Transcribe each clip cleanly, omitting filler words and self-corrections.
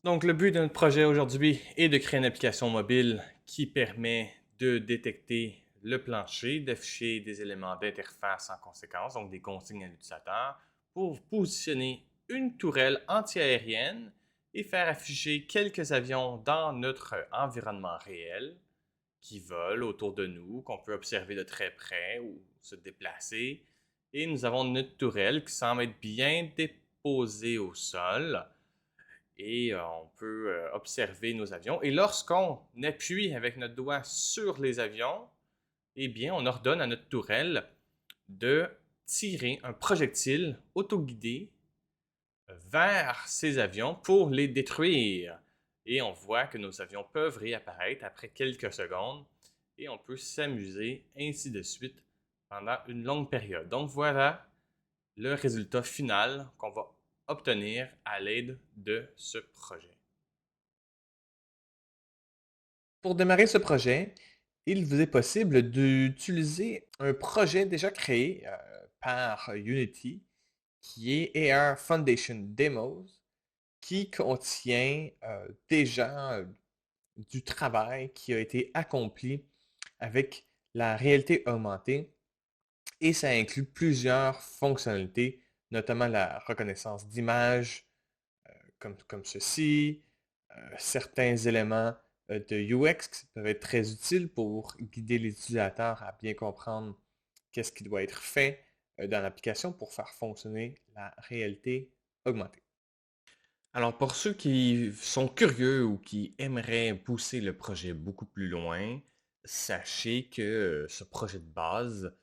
Donc, le but de notre projet aujourd'hui est de créer une application mobile qui permet de détecter le plancher, d'afficher des éléments d'interface en conséquence, donc des consignes à l'utilisateur, pour positionner une tourelle antiaérienne et faire afficher quelques avions dans notre environnement réel qui volent autour de nous, qu'on peut observer de très près ou se déplacer. Et nous avons notre tourelle qui semble être bien déposée au sol et on peut observer nos avions. Et lorsqu'on appuie avec notre doigt sur les avions, eh bien, on ordonne à notre tourelle de tirer un projectile autoguidé vers ces avions pour les détruire. Et on voit que nos avions peuvent réapparaître après quelques secondes et on peut s'amuser ainsi de suite pendant une longue période. Donc voilà le résultat final qu'on va obtenir à l'aide de ce projet. Pour démarrer ce projet, il vous est possible d'utiliser un projet déjà créé par Unity qui est AR Foundation Demos qui contient déjà du travail qui a été accompli avec la réalité augmentée et ça inclut plusieurs fonctionnalités, notamment la reconnaissance d'images comme ceci, certains éléments de UX qui peuvent être très utiles pour guider les utilisateurs à bien comprendre qu'est-ce qui doit être fait dans l'application pour faire fonctionner la réalité augmentée. Alors, pour ceux qui sont curieux ou qui aimeraient pousser le projet beaucoup plus loin, sachez que ce projet de base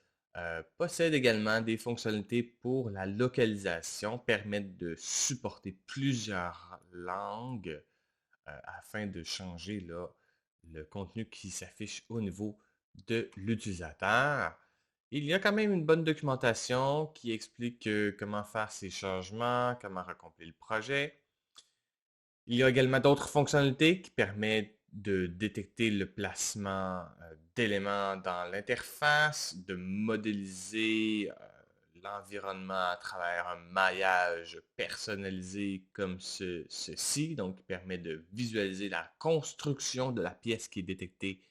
possède également des fonctionnalités pour la localisation, permettent de supporter plusieurs langues afin de changer là, le contenu qui s'affiche au niveau de l'utilisateur. Il y a quand même une bonne documentation qui explique comment faire ces changements, comment accomplir le projet. Il y a également d'autres fonctionnalités qui permettent de détecter le placement d'éléments dans l'interface, de modéliser l'environnement à travers un maillage personnalisé comme ceci, donc qui permet de visualiser la construction de la pièce qui est détectée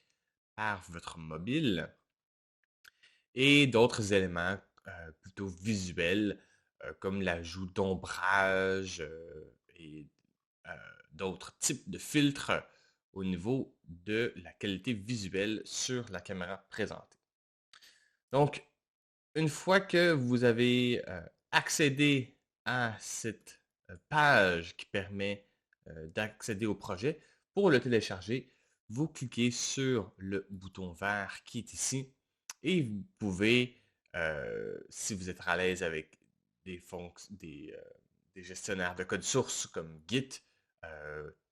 par votre mobile, et d'autres éléments plutôt visuels comme l'ajout d'ombrage et euh, d'autres types de filtres au niveau de la qualité visuelle sur la caméra présentée. Donc, une fois que vous avez accédé à cette page qui permet d'accéder au projet, pour le télécharger, vous cliquez sur le bouton vert qui est ici et vous pouvez, si vous êtes à l'aise avec des gestionnaires de code source comme Git,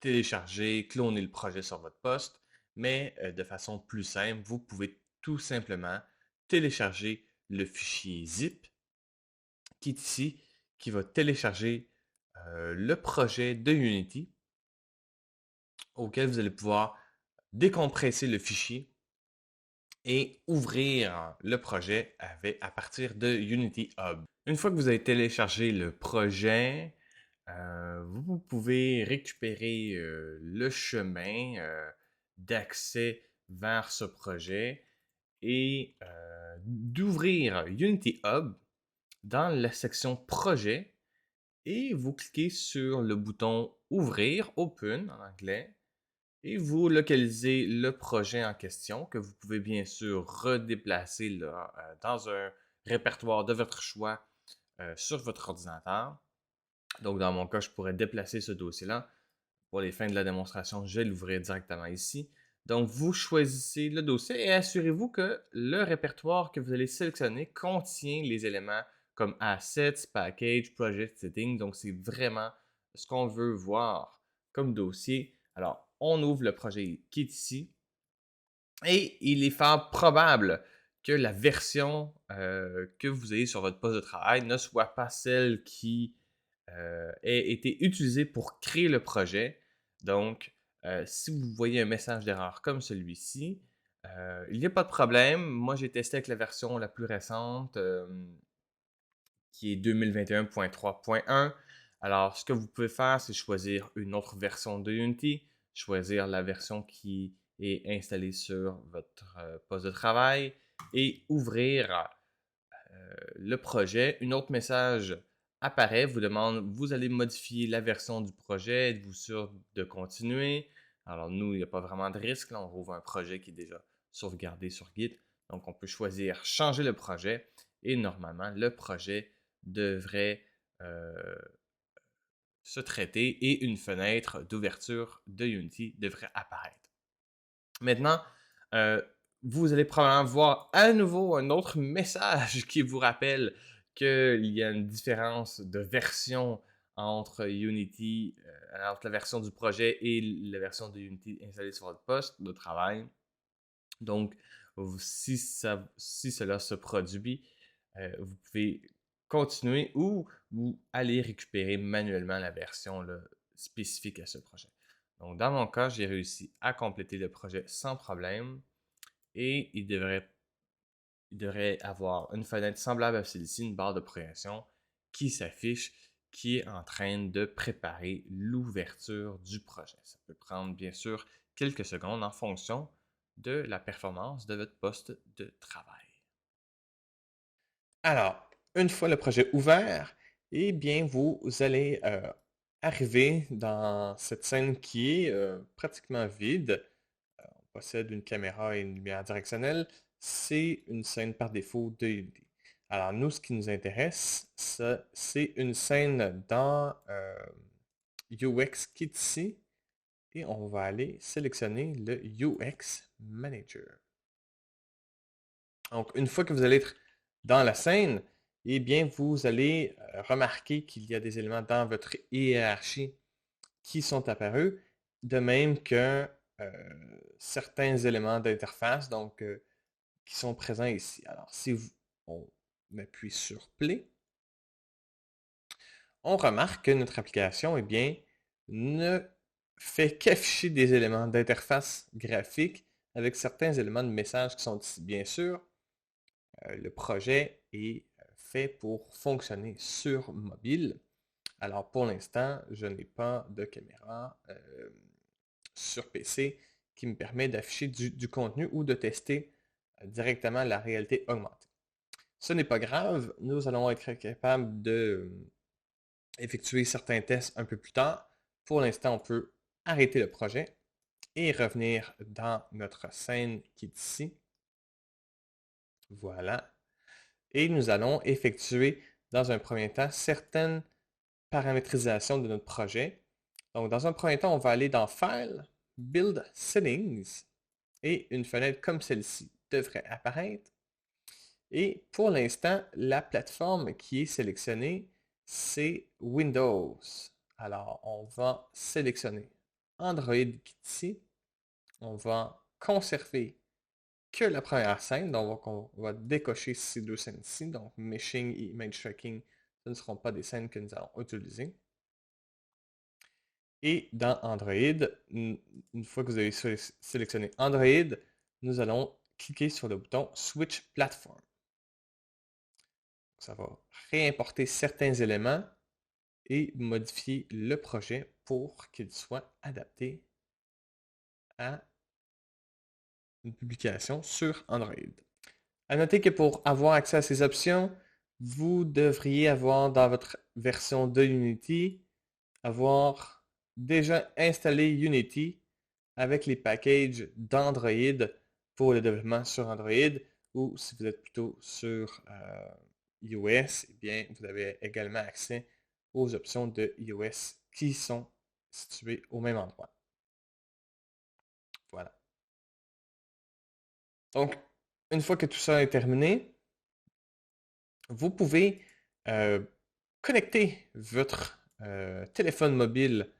télécharger, cloner le projet sur votre poste, mais de façon plus simple, vous pouvez tout simplement télécharger le fichier zip qui est ici, qui va télécharger le projet de Unity auquel vous allez pouvoir décompresser le fichier et ouvrir le projet à partir de Unity Hub. Une fois que vous avez téléchargé le projet, vous pouvez récupérer le chemin d'accès vers ce projet et d'ouvrir Unity Hub dans la section Projet et vous cliquez sur le bouton Ouvrir, Open en anglais, et vous localisez le projet en question que vous pouvez bien sûr redéplacer là, dans un répertoire de votre choix sur votre ordinateur. Donc, dans mon cas, je pourrais déplacer ce dossier-là. Pour les fins de la démonstration, je vais l'ouvrir directement ici. Donc, vous choisissez le dossier et assurez-vous que le répertoire que vous allez sélectionner contient les éléments comme Assets, Package, Project Setting. Donc, c'est vraiment ce qu'on veut voir comme dossier. Alors, on ouvre le projet qui est ici et il est fort probable que la version que vous ayez sur votre poste de travail ne soit pas celle qui ait été utilisée pour créer le projet. Donc, si vous voyez un message d'erreur comme celui-ci, il n'y a pas de problème. Moi, j'ai testé avec la version la plus récente qui est 2021.3.1. Alors, ce que vous pouvez faire, c'est choisir une autre version de Unity, choisir la version qui est installée sur votre poste de travail et ouvrir le projet. Un autre message apparaît, vous demande, vous allez modifier la version du projet, êtes-vous sûr de continuer? Alors nous, il n'y a pas vraiment de risque, là, on rouvre un projet qui est déjà sauvegardé sur Git. Donc on peut choisir changer le projet et normalement le projet devrait euh, se traiter et une fenêtre d'ouverture de Unity devrait apparaître. Maintenant, euh, vous allez probablement voir à nouveau un autre message qui vous rappelle qu'il y a une différence de version entre Unity, entre la version du projet et la version de Unity installée sur votre poste de travail. Donc, si cela se produit, vous pouvez continuer ou vous allez récupérer manuellement la version là, spécifique à ce projet. Donc, dans mon cas, j'ai réussi à compléter le projet sans problème et il devrait avoir une fenêtre semblable à celle-ci, une barre de progression qui s'affiche, qui est en train de préparer l'ouverture du projet. Ça peut prendre bien sûr quelques secondes en fonction de la performance de votre poste de travail. Alors, une fois le projet ouvert, eh bien, vous allez arriver dans cette scène qui est pratiquement vide. On possède une caméra et une lumière directionnelle. C'est une scène par défaut de Unity. Alors, nous, ce qui nous intéresse, c'est une scène dans UX Kit ici. Et on va aller sélectionner le UX Manager. Donc, une fois que vous allez être dans la scène, eh bien, vous allez remarquer qu'il y a des éléments dans votre hiérarchie qui sont apparus, de même que certains éléments d'interface, donc qui sont présents ici. Alors, si on appuie sur Play, on remarque que notre application, eh bien, ne fait qu'afficher des éléments d'interface graphique avec certains éléments de message qui sont ici. Bien sûr, le projet est fait pour fonctionner sur mobile. Alors pour l'instant, je n'ai pas de caméra sur PC qui me permet d'afficher du contenu ou de tester directement la réalité augmentée. Ce n'est pas grave, nous allons être capables de effectuer certains tests un peu plus tard. Pour l'instant, on peut arrêter le projet et revenir dans notre scène qui est ici. Voilà. Et nous allons effectuer dans un premier temps certaines paramétrisations de notre projet. Donc, dans un premier temps, on va aller dans File, Build Settings et une fenêtre comme celle-ci devrait apparaître. Et pour l'instant, la plateforme qui est sélectionnée, c'est Windows. Alors, on va sélectionner Android ici. On va conserver que la première scène. Donc, on va décocher ces deux scènes-ci. Donc, Meshing et Image Tracking, ce ne seront pas des scènes que nous allons utiliser. Et dans Android, une fois que vous avez sélectionné Android, nous allons cliquer sur le bouton Switch Platform. Ça va réimporter certains éléments et modifier le projet pour qu'il soit adapté à une publication sur Android. À noter que pour avoir accès à ces options, vous devriez avoir dans votre version de Unity, avoir déjà installé Unity avec les packages d'Android pour le développement sur Android, ou si vous êtes plutôt sur iOS, eh bien, vous avez également accès aux options de iOS qui sont situées au même endroit. Voilà. Donc, une fois que tout ça est terminé, vous pouvez connecter votre téléphone mobile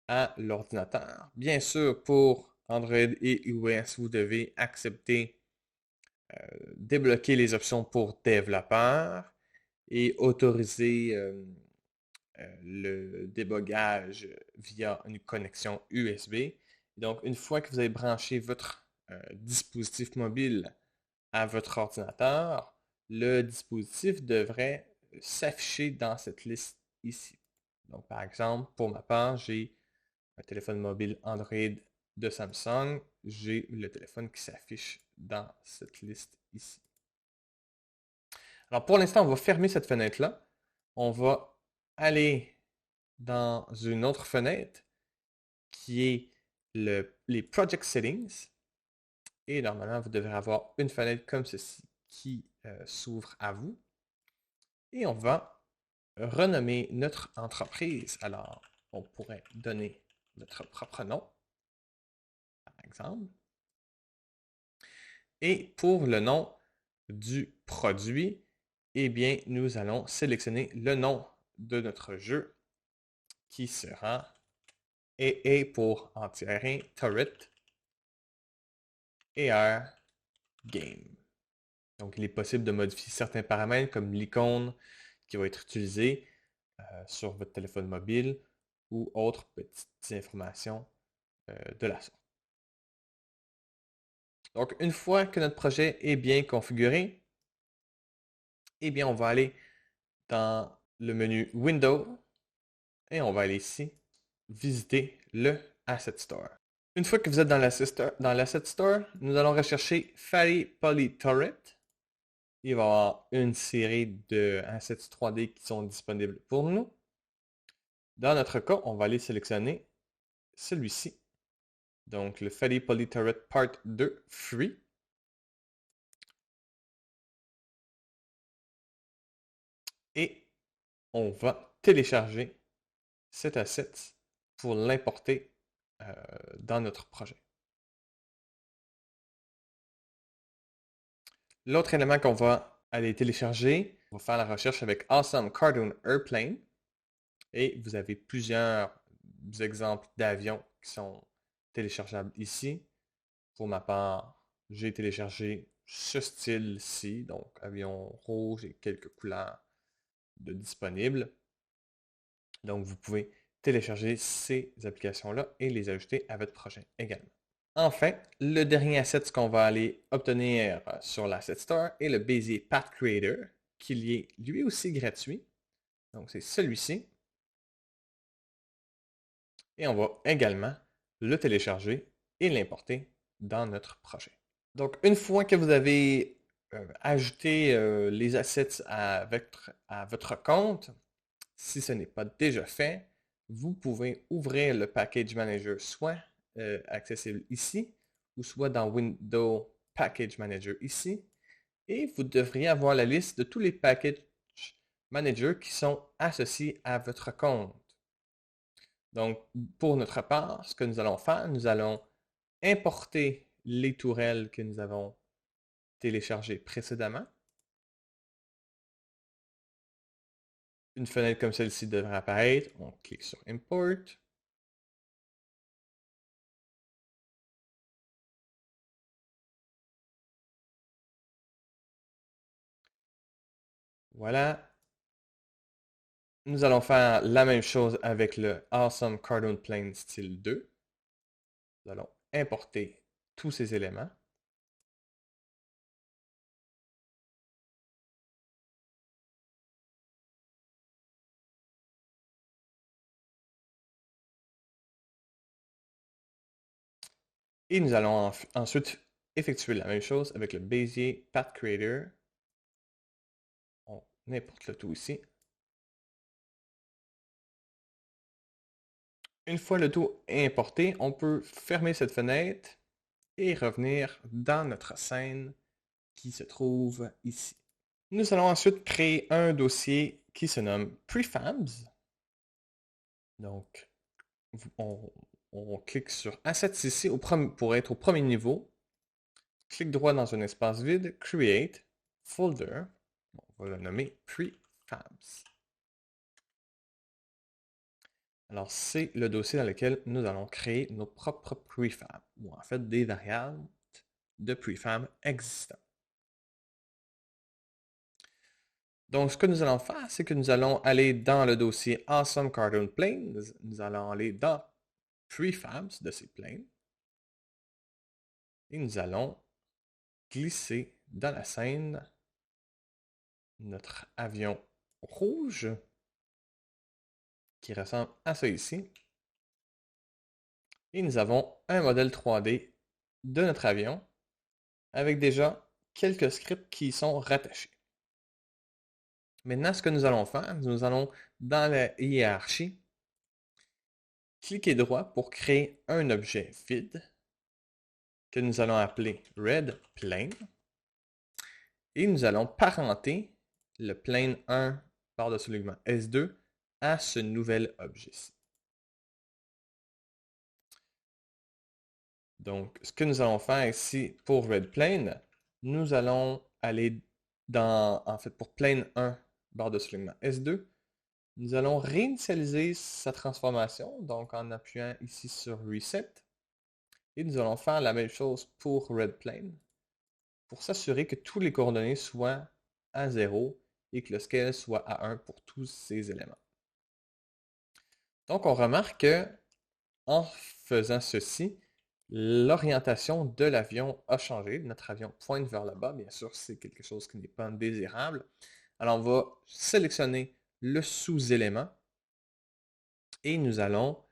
à l'ordinateur. Bien sûr, pour Android et iOS, vous devez accepter débloquer les options pour développeurs et autoriser le débogage via une connexion USB. Donc, une fois que vous avez branché votre dispositif mobile à votre ordinateur, le dispositif devrait s'afficher dans cette liste ici. Donc, par exemple, pour ma part, j'ai un téléphone mobile Android de Samsung. J'ai le téléphone qui s'affiche dans cette liste ici. Alors, pour l'instant, on va fermer cette fenêtre-là. On va aller dans une autre fenêtre qui est les Project Settings. Et normalement, vous devrez avoir une fenêtre comme ceci qui s'ouvre à vous. Et on va renommer notre entreprise. Alors, on pourrait donner notre propre nom, par exemple. Et pour le nom du produit, eh bien, nous allons sélectionner le nom de notre jeu qui sera AA pour anti-aérien, Turret AR Game. Donc, il est possible de modifier certains paramètres comme l'icône qui va être utilisée sur votre téléphone mobile ou autres petites informations de la sorte. Donc, une fois que notre projet est bien configuré, eh bien, on va aller dans le menu Window et on va aller ici visiter le Asset Store. Une fois que vous êtes dans l'Asset Store, nous allons rechercher Fatty Poly Turret. Il va y avoir une série de assets 3D qui sont disponibles pour nous. Dans notre cas, on va aller sélectionner celui-ci. Donc, le Fatty Poly Turret Part 2 Free. Et on va télécharger cet asset pour l'importer dans notre projet. L'autre élément qu'on va aller télécharger, on va faire la recherche avec Awesome Cartoon Airplane. Et vous avez plusieurs exemples d'avions qui sont téléchargeables ici. Pour ma part, j'ai téléchargé ce style-ci, donc avion rouge et quelques couleurs de disponibles. Donc vous pouvez télécharger ces applications-là et les ajouter à votre projet également. Enfin, le dernier asset qu'on va aller obtenir sur l'Asset Store est le Bezier Path Creator, qui est lui aussi gratuit. Donc c'est celui-ci. Et on va également le télécharger et l'importer dans notre projet. Donc, une fois que vous avez ajouté les assets à votre compte, si ce n'est pas déjà fait, vous pouvez ouvrir le Package Manager, soit accessible ici, ou soit dans Windows Package Manager ici, et vous devriez avoir la liste de tous les Package Managers qui sont associés à votre compte. Donc, pour notre part, ce que nous allons faire, nous allons importer les tourelles que nous avons téléchargées précédemment. Une fenêtre comme celle-ci devrait apparaître. On clique sur Import. Voilà. Nous allons faire la même chose avec le Awesome Cartoon Plane Style 2. Nous allons importer tous ces éléments. Et nous allons ensuite effectuer la même chose avec le Bezier Path Creator. On importe le tout ici. Une fois le tout importé, on peut fermer cette fenêtre et revenir dans notre scène qui se trouve ici. Nous allons ensuite créer un dossier qui se nomme Prefabs. Donc, on clique sur Assets ici pour être au premier niveau. Clic droit dans un espace vide, Create, Folder. On va le nommer Prefabs. Alors, c'est le dossier dans lequel nous allons créer nos propres prefabs, ou en fait des variantes de prefab existants. Donc, ce que nous allons faire, c'est que nous allons aller dans le dossier Awesome Cartoon Planes. Nous allons aller dans Prefabs de ces planes. Et nous allons glisser dans la scène notre avion rouge qui ressemble à ça ici. Et nous avons un modèle 3D de notre avion avec déjà quelques scripts qui y sont rattachés. Maintenant, ce que nous allons faire, nous allons dans la hiérarchie, cliquer droit pour créer un objet vide que nous allons appeler RedPlane. Et nous allons parenter le plane 1 par-dessus l'alignement S2 à ce nouvel objet-ci. Donc, ce que nous allons faire ici pour RedPlane, nous allons aller en fait, pour plane 1 par-dessus l'alignement S2, nous allons réinitialiser sa transformation, donc en appuyant ici sur Reset. Et nous allons faire la même chose pour RedPlane pour s'assurer que tous les coordonnées soient à 0 et que le scale soit à 1 pour tous ces éléments. Donc, on remarque que en faisant ceci, l'orientation de l'avion a changé. Notre avion pointe vers le bas. Bien sûr, c'est quelque chose qui n'est pas désirable. Alors, on va sélectionner le sous-élément et nous allons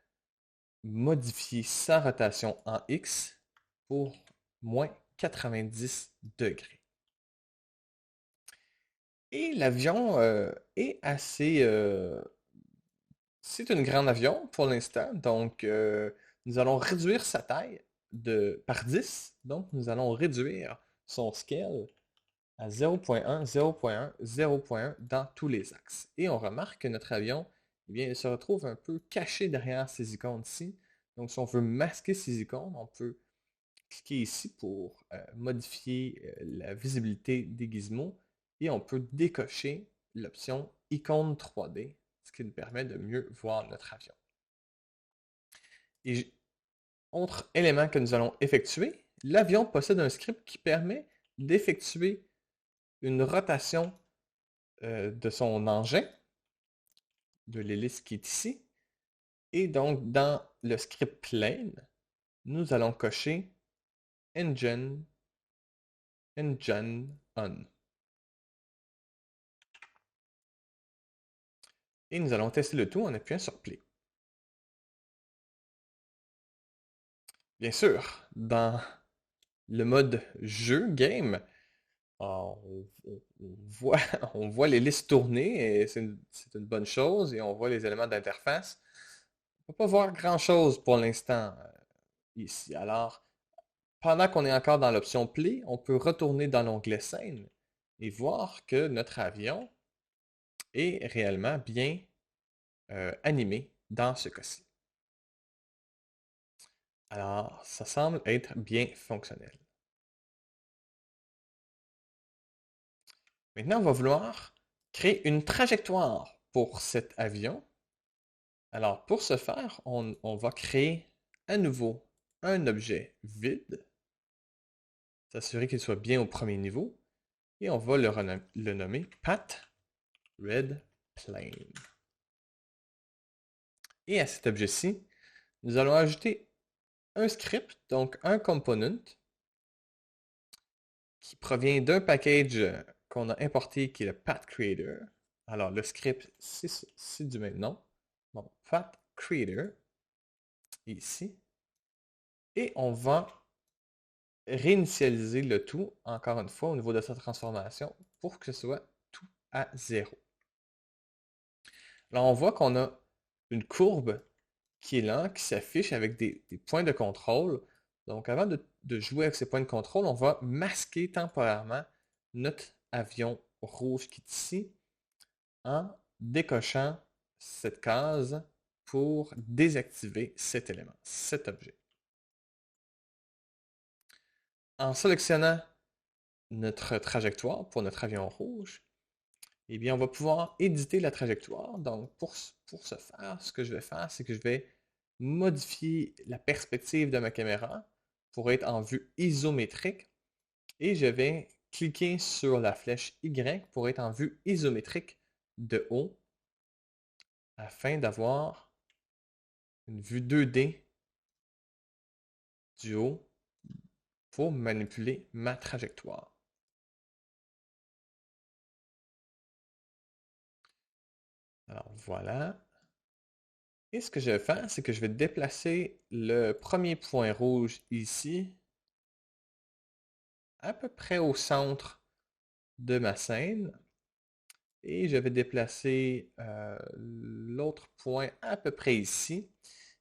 modifier sa rotation en X pour moins 90 degrés. Et l'avion est assez... c'est un grand avion pour l'instant, donc nous allons réduire sa taille par 10. Donc nous allons réduire son scale à 0.1, 0.1, 0.1 dans tous les axes. Et on remarque que notre avion, eh bien, il se retrouve un peu caché derrière ces icônes ici. Donc si on veut masquer ces icônes, on peut cliquer ici pour modifier la visibilité des gizmos et on peut décocher l'option icône 3D, ce qui nous permet de mieux voir notre avion. Et autre élément que nous allons effectuer, l'avion possède un script qui permet d'effectuer une rotation de son engin, de l'hélice qui est ici. Et donc, dans le script plane, nous allons cocher Engine On. Et nous allons tester le tout en appuyant sur Play. Bien sûr, dans le mode jeu, game, voit, on voit les listes tourner et c'est une bonne chose et on voit les éléments d'interface. On ne peut pas voir grand-chose pour l'instant ici. Alors, pendant qu'on est encore dans l'option Play, on peut retourner dans l'onglet Scène et voir que notre avion est réellement bien animé dans ce cas-ci. Alors, ça semble être bien fonctionnel. Maintenant, on va vouloir créer une trajectoire pour cet avion. Alors, pour ce faire, on va créer à nouveau un objet vide, s'assurer qu'il soit bien au premier niveau, et on va le nommer Path Red Plane. Et à cet objet-ci, nous allons ajouter un script, donc un component, qui provient d'un package qu'on a importé qui est le Path Creator. Alors, le script, c'est du même nom. Bon, Path Creator, ici. Et on va réinitialiser le tout, encore une fois, au niveau de sa transformation, pour que ce soit tout à 0. Alors, on voit qu'on a une courbe qui est là, qui s'affiche avec des points de contrôle. Donc, avant de jouer avec ces points de contrôle, on va masquer temporairement notre avion rouge qui est ici en décochant cette case pour désactiver cet élément, cet objet. En sélectionnant notre trajectoire pour notre avion rouge, eh bien, on va pouvoir éditer la trajectoire. Donc, pour ce faire, ce que je vais faire, c'est que je vais modifier la perspective de ma caméra pour être en vue isométrique et je vais cliquer sur la flèche Y pour être en vue isométrique de haut afin d'avoir une vue 2D du haut pour manipuler ma trajectoire. Alors voilà. Et ce que je vais faire, c'est que je vais déplacer le premier point rouge ici, à peu près au centre de ma scène. Et je vais déplacer l'autre point à peu près ici.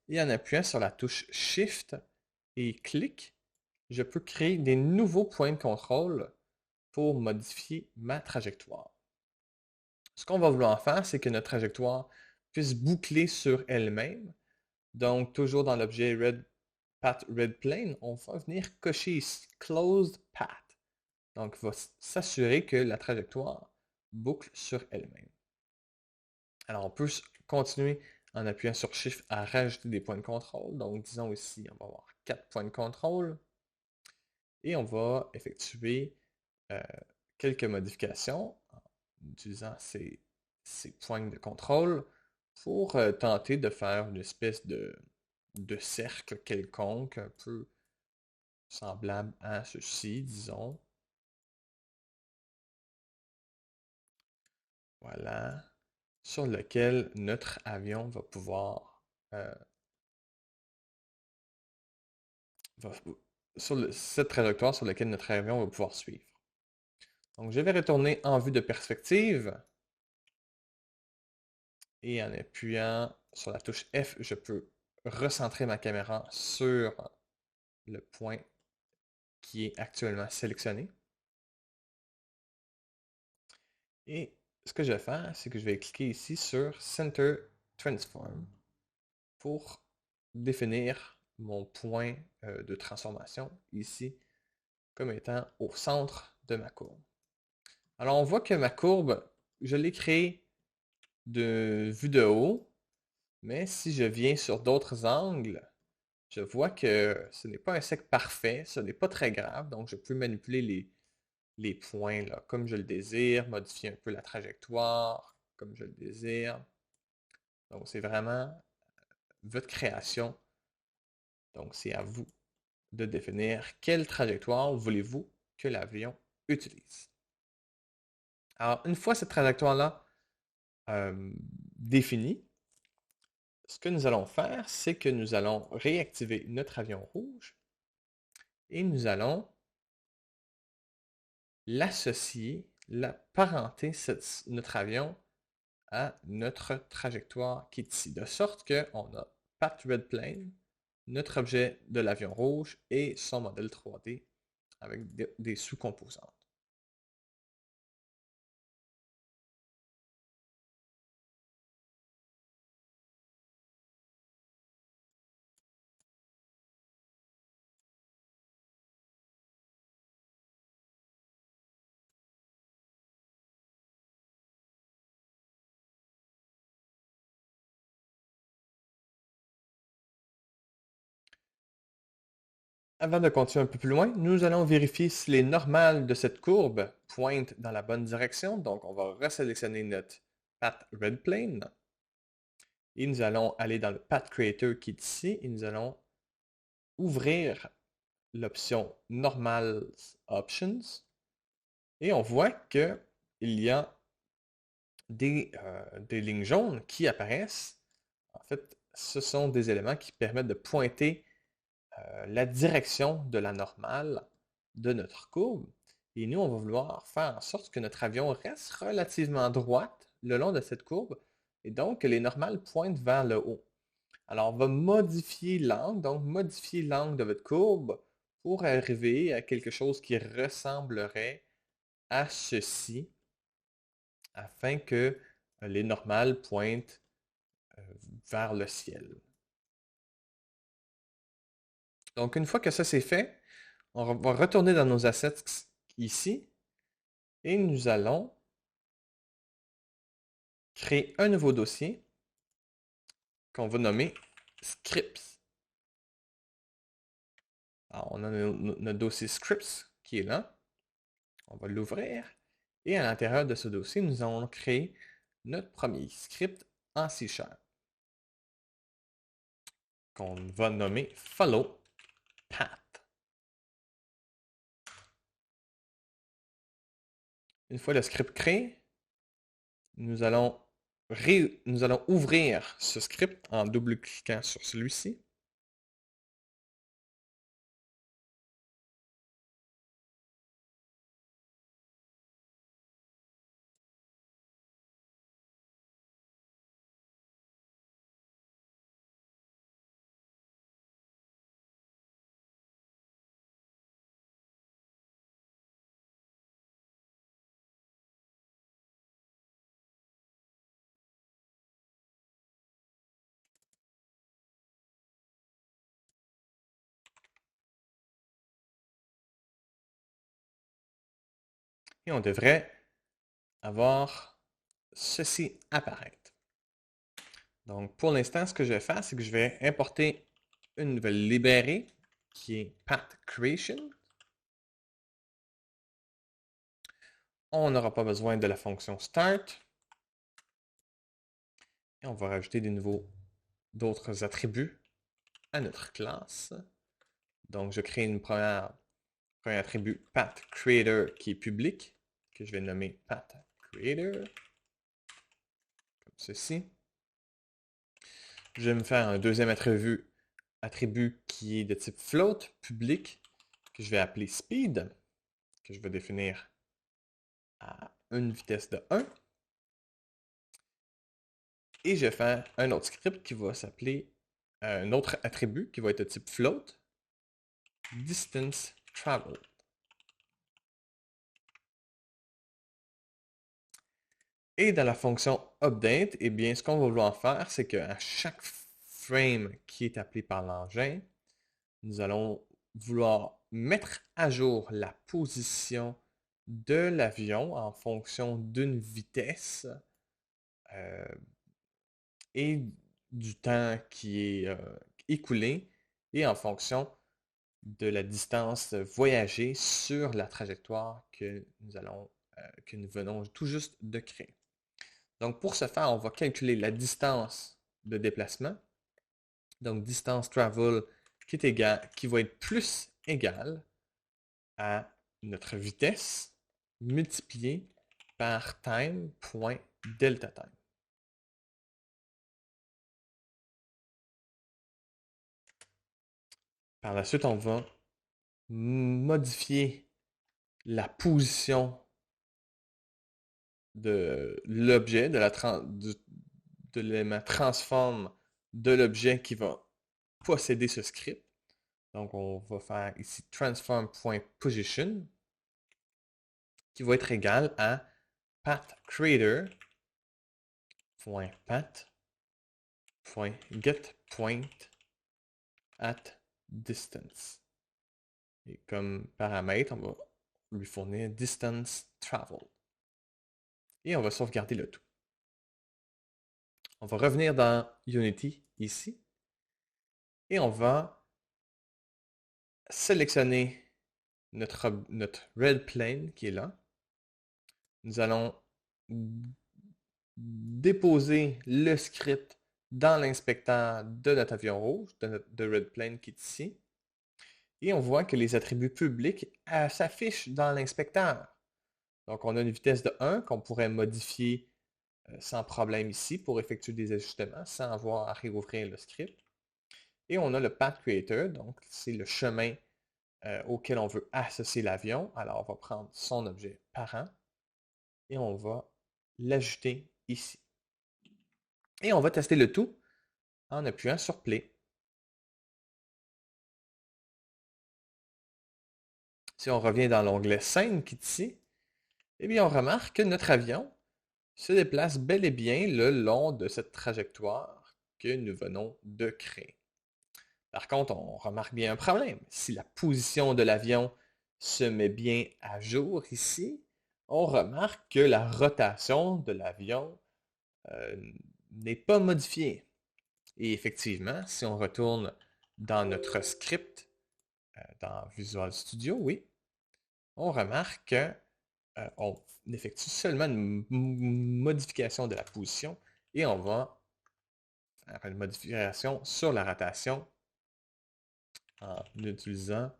Et en appuyant sur la touche Shift et clic, je peux créer des nouveaux points de contrôle pour modifier ma trajectoire. Ce qu'on va vouloir faire, c'est que notre trajectoire puisse boucler sur elle-même. Donc, toujours dans l'objet Path Red Plane, on va venir cocher ici Closed Path. Donc, il va s'assurer que la trajectoire boucle sur elle-même. Alors, on peut continuer en appuyant sur Shift à rajouter des points de contrôle. Donc, disons ici, on va avoir 4 points de contrôle. Et on va effectuer euh, quelques modifications en utilisant ces points de contrôle pour tenter de faire une espèce de cercle quelconque, un peu semblable à ceci, disons. Voilà. Sur lequel notre avion va pouvoir va- cette trajectoire sur laquelle notre avion va pouvoir suivre. Donc, je vais retourner en vue de perspective et en appuyant sur la touche F, je peux recentrer ma caméra sur le point qui est actuellement sélectionné. Et ce que je vais faire, c'est que je vais cliquer ici sur Center Transform pour définir mon point de transformation ici comme étant au centre de ma courbe. Alors, on voit que ma courbe, je l'ai créée de vue de haut, mais si je viens sur d'autres angles, je vois que ce n'est pas un cercle parfait, ce n'est pas très grave, donc je peux manipuler les points là, comme je le désire, modifier un peu la trajectoire comme je le désire. Donc, c'est vraiment votre création. Donc, c'est à vous de définir quelle trajectoire voulez-vous que l'avion utilise. Alors, une fois cette trajectoire-là définie, ce que nous allons faire, c'est que nous allons réactiver notre avion rouge et nous allons l'associer, la parenter notre avion à notre trajectoire qui est ici. De sorte qu'on a Path Red Plane, notre objet de l'avion rouge et son modèle 3D avec des sous-composantes. Avant de continuer un peu plus loin, nous allons vérifier si les normales de cette courbe pointent dans la bonne direction. Donc, on va resélectionner notre Path Red Plane et nous allons aller dans le Path Creator qui est ici et nous allons ouvrir l'option Normals Options et on voit qu'il y a des lignes jaunes qui apparaissent. En fait, ce sont des éléments qui permettent de pointer la direction de la normale de notre courbe. Et nous, on va vouloir faire en sorte que notre avion reste relativement droite le long de cette courbe et donc que les normales pointent vers le haut. Alors, on va modifier l'angle, donc modifier l'angle de votre courbe pour arriver à quelque chose qui ressemblerait à ceci afin que les normales pointent vers le ciel. Donc, une fois que ça c'est fait, on va retourner dans nos assets ici et nous allons créer un nouveau dossier qu'on va nommer Scripts. Alors, on a notre dossier Scripts qui est là. On va l'ouvrir. Et à l'intérieur de ce dossier, nous allons créer notre premier script en C# qu'on va nommer Follow Path. Une fois le script créé, nous allons nous allons ouvrir ce script en double-cliquant sur celui-ci. Et on devrait avoir ceci apparaître. Donc, pour l'instant, ce que je vais faire, c'est que je vais importer une nouvelle librairie qui est Path Creation. On n'aura pas besoin de la fonction start. Et on va rajouter d'autres attributs à notre classe. Donc, je crée un premier attribut Path Creator qui est public, que je vais nommer Path Creator, comme ceci. Je vais me faire un deuxième attribut qui est de type float, public, que je vais appeler speed, que je vais définir à une vitesse de 1. Et je vais faire un autre script qui va s'appeler un autre attribut qui va être de type float, distance traveled. Et dans la fonction update, eh bien, ce qu'on va vouloir faire, c'est qu'à chaque frame qui est appelé par l'engin, nous allons vouloir mettre à jour la position de l'avion en fonction d'une vitesse euh, et du temps qui est écoulé et en fonction de la distance voyagée sur la trajectoire que nous venons tout juste de créer. Donc pour ce faire, on va calculer la distance de déplacement. Donc distance travel qui va être plus égale à notre vitesse multipliée par time.delta time. Par la suite, on va modifier la position de l'objet, de l'élément transform de l'objet qui va posséder ce script. Donc, on va faire ici transform.position qui va être égal à pathCreator.getPoint@distance. Et comme paramètre, on va lui fournir distance traveled. Et on va sauvegarder le tout. On va revenir dans Unity ici. Et on va sélectionner notre red plane qui est là. Nous allons déposer le script dans l'inspecteur de notre avion rouge, de red plane qui est ici. Et on voit que les attributs publics s'affichent dans l'inspecteur. Donc on a une vitesse de 1 qu'on pourrait modifier sans problème ici pour effectuer des ajustements sans avoir à réouvrir le script. Et on a le Path Creator, donc c'est le chemin auquel on veut associer l'avion. Alors on va prendre son objet parent et on va l'ajouter ici. Et on va tester le tout en appuyant sur Play. Si on revient dans l'onglet Scène qui est ici, eh bien on remarque que notre avion se déplace bel et bien le long de cette trajectoire que nous venons de créer. Par contre, on remarque bien un problème. Si la position de l'avion se met bien à jour ici, on remarque que la rotation de l'avion n'est pas modifiée. Et effectivement, si on retourne dans notre script, dans Visual Studio, oui, on remarque qu'on effectue seulement une modification de la position et on va faire une modification sur la rotation en utilisant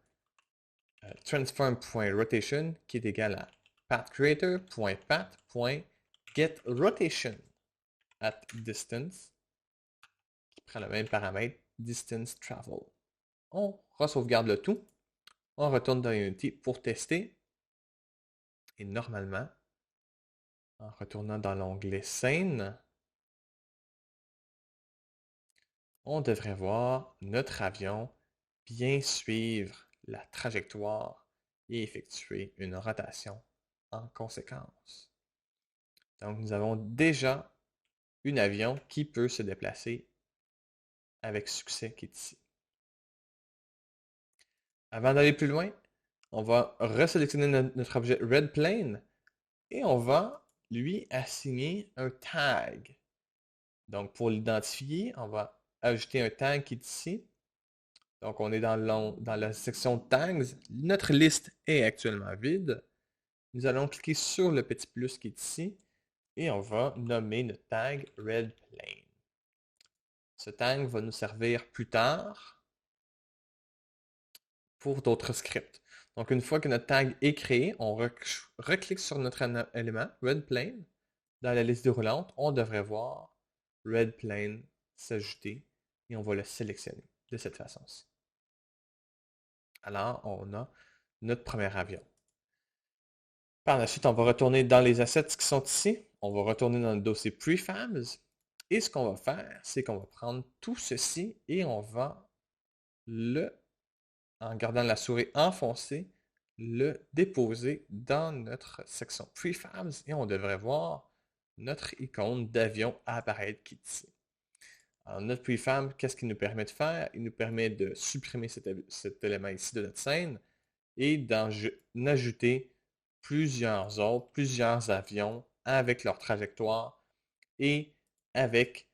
transform.rotation qui est égal à pathCreator.path.getRotation at distance, qui prend le même paramètre, distance travel. On re-sauvegarde le tout. On retourne dans Unity pour tester. Et normalement, en retournant dans l'onglet scène, on devrait voir notre avion bien suivre la trajectoire et effectuer une rotation en conséquence. Donc, nous avons déjà un avion qui peut se déplacer avec succès qui est ici. Avant d'aller plus loin, on va resélectionner notre objet RedPlane et on va lui assigner un tag. Donc, pour l'identifier, on va ajouter un tag qui est ici. Donc, on est dans la section tags. Notre liste est actuellement vide. Nous allons cliquer sur le petit plus qui est ici et on va nommer notre tag RedPlane. Ce tag va nous servir plus tard pour d'autres scripts. Donc, une fois que notre tag est créé, on reclique sur notre élément RedPlane. Dans la liste déroulante, on devrait voir RedPlane s'ajouter et on va le sélectionner de cette façon-ci. Alors, on a notre premier avion. Par la suite, on va retourner dans les assets qui sont ici. On va retourner dans le dossier Prefabs. Et ce qu'on va faire, c'est qu'on va prendre tout ceci et on va en gardant la souris enfoncée, le déposer dans notre section Prefabs et on devrait voir notre icône d'avion apparaître qui est ici. Alors, notre prefab, qu'est-ce qu'il nous permet de faire? Il nous permet de supprimer cet élément ici de notre scène et d'en ajouter plusieurs avions avec leur trajectoire et avec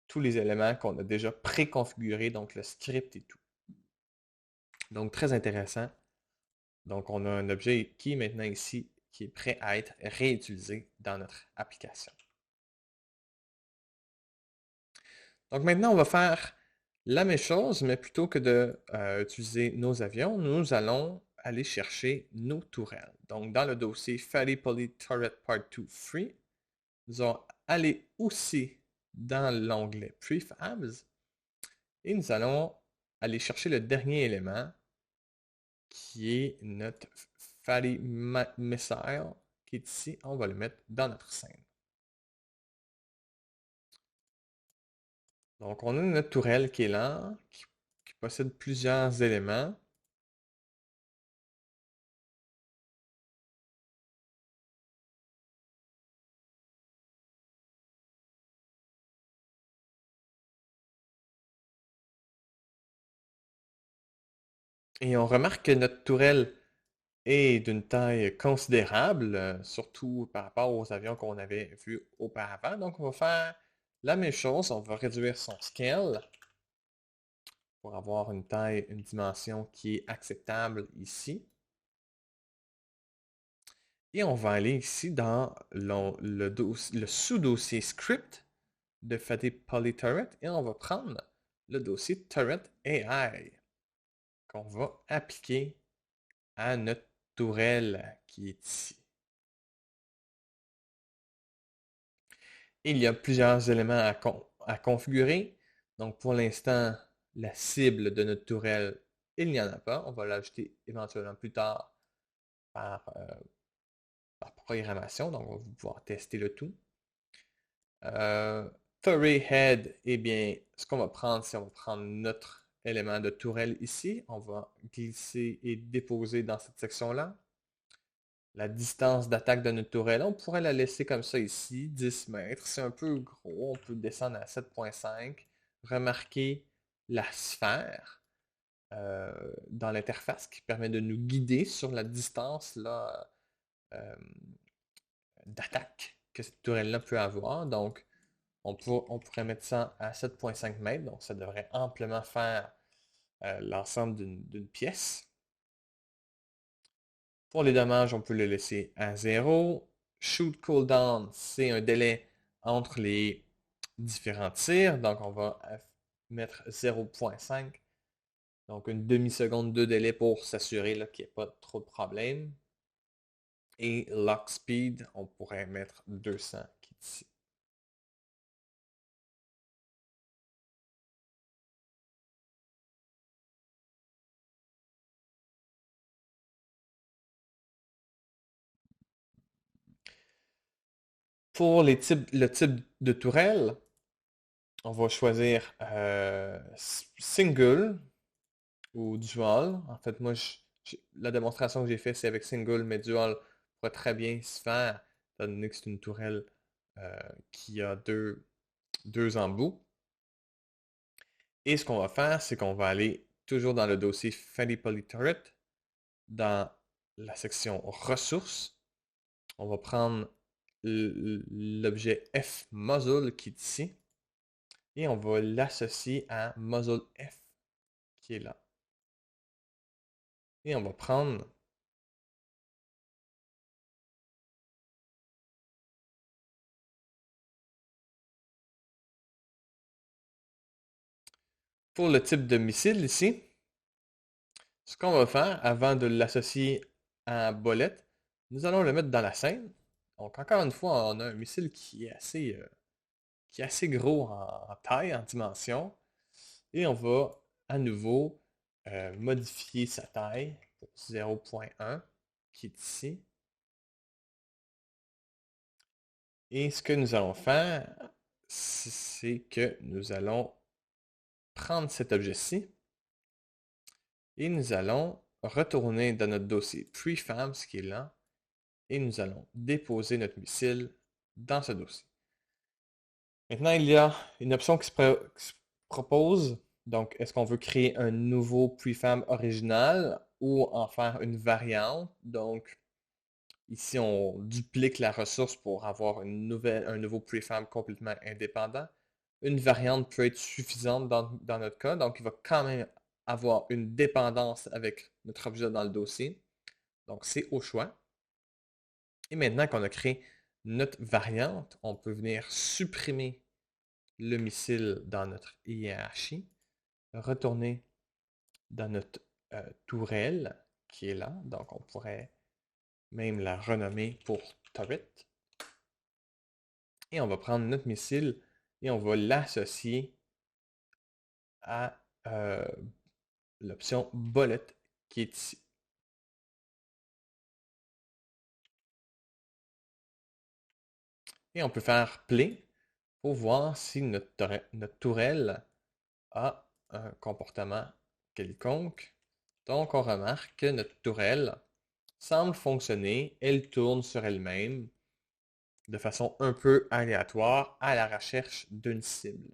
tous les éléments qu'on a déjà préconfigurés, donc le script et tout. Donc, très intéressant. Donc, on a un objet qui est maintenant ici, qui est prêt à être réutilisé dans notre application. Donc, maintenant, on va faire la même chose, mais plutôt que d'utiliser nos avions, nous allons aller chercher nos tourelles. Donc, dans le dossier Fally Poly Turret Part 2 Free, nous allons aller aussi dans l'onglet Prefabs et nous allons aller chercher le dernier élément qui est notre Fally Missile qui est ici. On va le mettre dans notre scène. Donc, on a notre tourelle qui est là, qui possède plusieurs éléments. Et on remarque que notre tourelle est d'une taille considérable, surtout par rapport aux avions qu'on avait vus auparavant. Donc, on va faire la même chose. On va réduire son scale pour avoir une taille, une dimension qui est acceptable ici. Et on va aller ici dans le sous-dossier script de Fally Poly Turret et on va prendre le dossier Turret AI qu'on va appliquer à notre tourelle qui est ici. Il y a plusieurs éléments à configurer. Donc pour l'instant, la cible de notre tourelle, il n'y en a pas. On va l'ajouter éventuellement plus tard par, programmation. Donc on va pouvoir tester le tout. Turret Head, eh bien, ce qu'on va prendre, c'est on va prendre notre élément de tourelle ici. On va glisser et déposer dans cette section-là. La distance d'attaque de notre tourelle, on pourrait la laisser comme ça ici, 10 mètres. C'est un peu gros, on peut descendre à 7,5. Remarquez la sphère dans l'interface qui permet de nous guider sur la distance là, d'attaque que cette tourelle-là peut avoir. Donc, on pourrait mettre ça à 7,5 mètres, donc ça devrait amplement faire l'ensemble d'une pièce. Pour les dommages, on peut le laisser à 0. Shoot cooldown, c'est un délai entre les différents tirs. Donc, on va mettre 0,5. Donc, une demi-seconde de délai pour s'assurer qu'il n'y ait pas trop de problème. Et lock speed, on pourrait mettre 200 qui est ici. Pour le type de tourelle, on va choisir single ou dual. En fait, moi, la démonstration que j'ai faite, c'est avec single, mais dual pourrait très bien se faire, étant donné que c'est une tourelle euh, qui a deux embouts. Et ce qu'on va faire, c'est qu'on va aller toujours dans le dossier Fanny Poly Turret, dans la section ressources. On va prendre l'objet F muzzle qui est ici et on va l'associer à muzzle F qui est là. Et on va prendre pour le type de missile ici, ce qu'on va faire avant de l'associer à bolette, nous allons le mettre dans la scène. Donc encore une fois, on a un missile qui est assez gros en taille, en dimension. Et on va à nouveau modifier sa taille pour 0.1 qui est ici. Et ce que nous allons faire, c'est que nous allons prendre cet objet-ci et nous allons retourner dans notre dossier prefab, ce qui est là, et nous allons déposer notre missile dans ce dossier. Maintenant, il y a une option qui se propose. Donc, est-ce qu'on veut créer un nouveau prefab original ou en faire une variante? Donc, ici, on duplique la ressource pour avoir un nouveau prefab complètement indépendant. Une variante peut être suffisante dans notre cas, donc il va quand même avoir une dépendance avec notre objet dans le dossier. Donc, c'est au choix. Et maintenant qu'on a créé notre variante, on peut venir supprimer le missile dans notre hiérarchie, retourner dans notre tourelle qui est là. Donc, on pourrait même la renommer pour turret. Et on va prendre notre missile et on va l'associer à l'option bullet qui est ici. Et on peut faire play pour voir si notre tourelle a un comportement quelconque. Donc, on remarque que notre tourelle semble fonctionner, elle tourne sur elle-même de façon un peu aléatoire à la recherche d'une cible.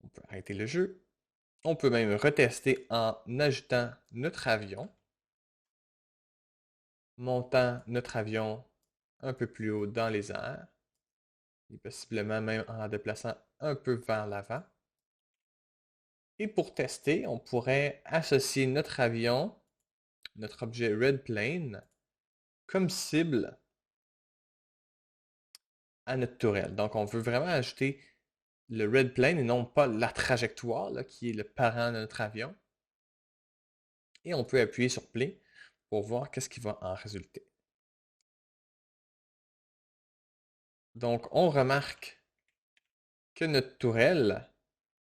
On peut arrêter le jeu. On peut même retester en ajoutant notre avion, montant notre avion un peu plus haut dans les airs, et possiblement même en la déplaçant un peu vers l'avant. Et pour tester, on pourrait associer notre avion, notre objet Red Plane, comme cible à notre tourelle. Donc, on veut vraiment ajouter le Red Plane et non pas la trajectoire, là, qui est le parent de notre avion. Et on peut appuyer sur Play pour voir qu'est-ce qui va en résulter. Donc, on remarque que notre tourelle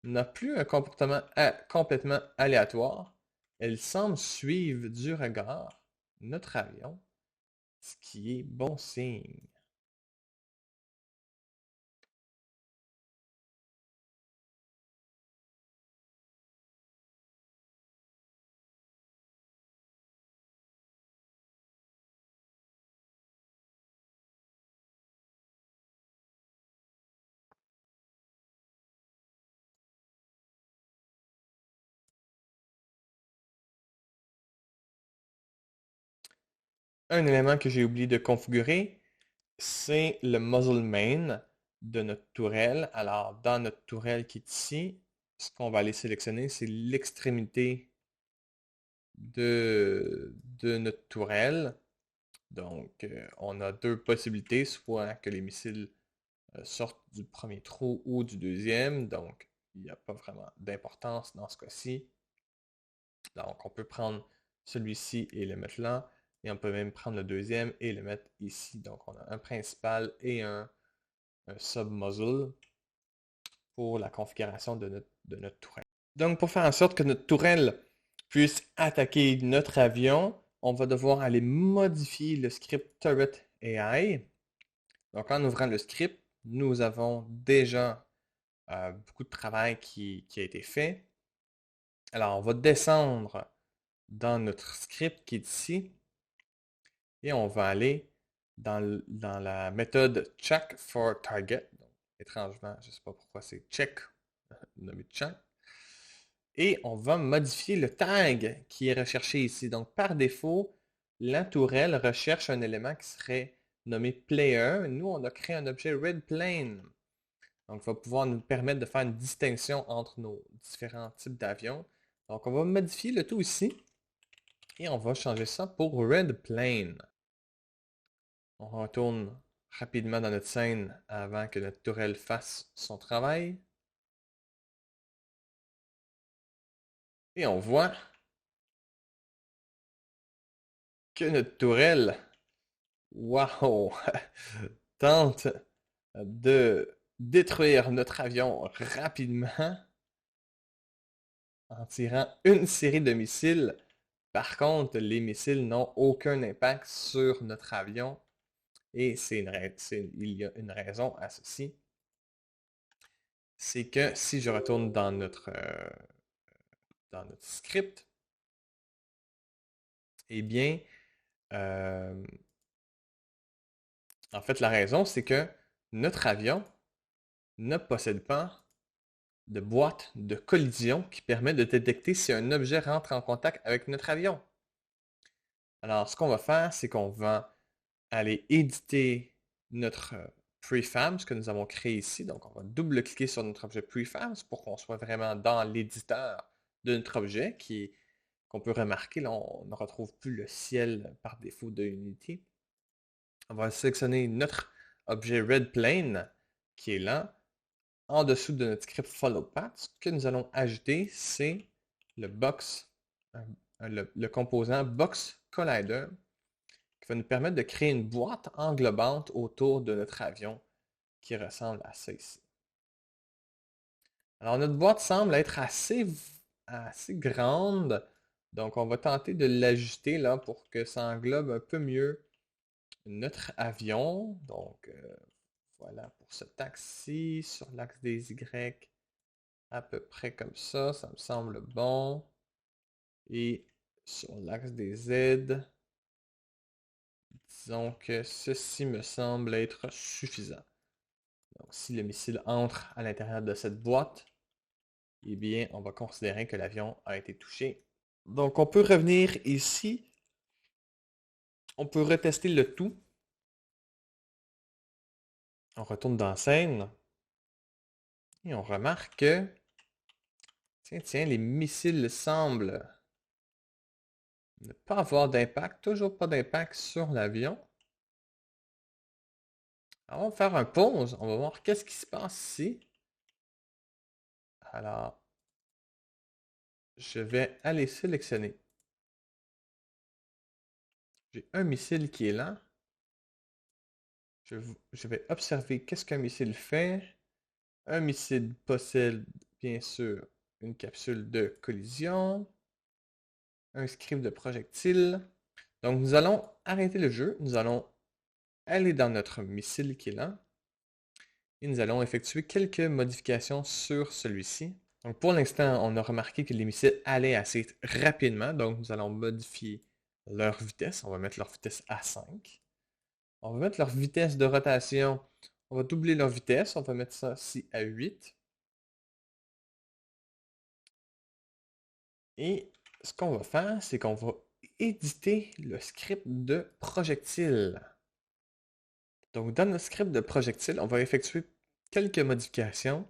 n'a plus un comportement complètement aléatoire. Elle semble suivre du regard notre avion, ce qui est bon signe. Un élément que j'ai oublié de configurer, c'est le muzzle main de notre tourelle. Alors, dans notre tourelle qui est ici, ce qu'on va aller sélectionner, c'est l'extrémité de notre tourelle. Donc, on a deux possibilités, soit que les missiles sortent du premier trou ou du deuxième. Donc, il n'y a pas vraiment d'importance dans ce cas-ci. Donc, on peut prendre celui-ci et le mettre là. Et on peut même prendre le deuxième et le mettre ici. Donc, on a un principal et un sub-muzzle pour la configuration de notre tourelle. Donc, pour faire en sorte que notre tourelle puisse attaquer notre avion, on va devoir aller modifier le script turret AI. Donc, en ouvrant le script, nous avons déjà beaucoup de travail qui a été fait. Alors, on va descendre dans notre script qui est ici et on va aller dans la méthode check for target. Donc, étrangement, je ne sais pas pourquoi c'est check, nommé check. Et on va modifier le tag qui est recherché ici. Donc, par défaut, la tourelle recherche un élément qui serait nommé player. Nous, on a créé un objet redplane. Donc, ça va pouvoir nous permettre de faire une distinction entre nos différents types d'avions. Donc, on va modifier le tout ici. Et on va changer ça pour redplane. On retourne rapidement dans notre scène avant que notre tourelle fasse son travail. Et on voit que notre tourelle, wow, tente de détruire notre avion rapidement en tirant une série de missiles. Par contre, les missiles n'ont aucun impact sur notre avion et il y a une raison à ceci. C'est que si je retourne dans notre script, eh bien, euh, en fait, la raison, c'est que notre avion ne possède pas de boîte de collision qui permet de détecter si un objet rentre en contact avec notre avion. Alors, ce qu'on va faire, c'est qu'on va aller éditer notre prefab, ce que nous avons créé ici. Donc, on va double-cliquer sur notre objet prefab pour qu'on soit vraiment dans l'éditeur de notre objet qu'on peut remarquer. Là, on ne retrouve plus le ciel par défaut de Unity. On va sélectionner notre objet redplane qui est là. En dessous de notre script follow path, ce que nous allons ajouter, c'est le le composant box collider qui va nous permettre de créer une boîte englobante autour de notre avion qui ressemble à ça ici. Alors notre boîte semble être assez grande, donc on va tenter de l'ajuster là pour que ça englobe un peu mieux notre avion. Donc voilà pour ce taxi sur l'axe des Y, à peu près comme ça me semble bon. Et sur l'axe des Z, disons que ceci me semble être suffisant. Donc, si le missile entre à l'intérieur de cette boîte, eh bien, on va considérer que l'avion a été touché. Donc, on peut revenir ici. On peut retester le tout. On retourne dans scène. Et on remarque que, tiens, les missiles semblent ne pas avoir d'impact. Toujours pas d'impact sur l'avion. Alors, on va faire un pause. On va voir qu'est-ce qui se passe ici. Alors, je vais aller sélectionner. J'ai un missile qui est là. Je vais observer qu'est-ce qu'un missile fait. Un missile possède bien sûr une capsule de collision, un script de projectile. Donc nous allons arrêter le jeu, nous allons aller dans notre missile qui est là et nous allons effectuer quelques modifications sur celui-ci. Donc pour l'instant, on a remarqué que les missiles allaient assez rapidement, donc nous allons modifier leur vitesse. On va mettre leur vitesse à 5. On va mettre leur vitesse de rotation. On va doubler leur vitesse. On va mettre ça ici à 8. Et ce qu'on va faire, c'est qu'on va éditer le script de projectile. Donc, dans notre script de projectile, on va effectuer quelques modifications.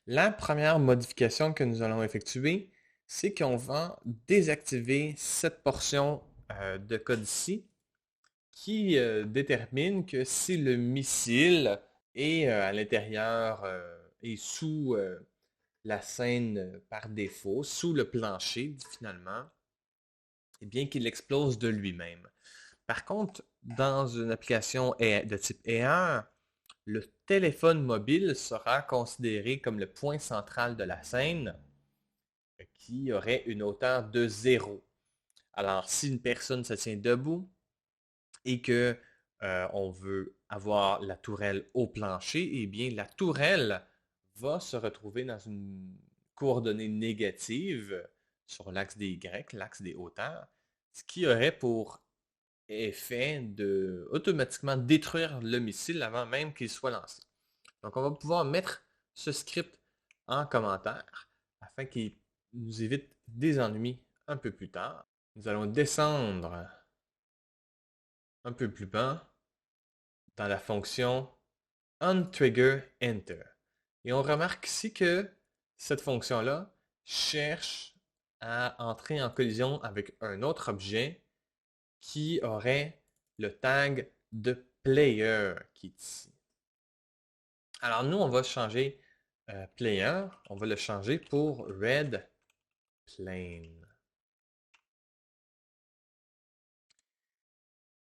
La première modification que nous allons effectuer, c'est qu'on va désactiver cette portion de code ici qui détermine que si le missile est à l'intérieur et sous la scène par défaut, sous le plancher finalement, et bien qu'il explose de lui-même. Par contre, dans une application de type AR, le téléphone mobile sera considéré comme le point central de la scène qui aurait une hauteur de 0. Alors, si une personne se tient debout, et que on veut avoir la tourelle au plancher, eh bien la tourelle va se retrouver dans une coordonnée négative sur l'axe des Y, l'axe des hauteurs, ce qui aurait pour effet de automatiquement détruire le missile avant même qu'il soit lancé. Donc on va pouvoir mettre ce script en commentaire afin qu'il nous évite des ennuis un peu plus tard. Nous allons descendre un peu plus bas dans la fonction onTriggerEnter. Et on remarque ici que cette fonction-là cherche à entrer en collision avec un autre objet qui aurait le tag de player qui est ici. Alors nous, on va changer player, on va le changer pour red plane.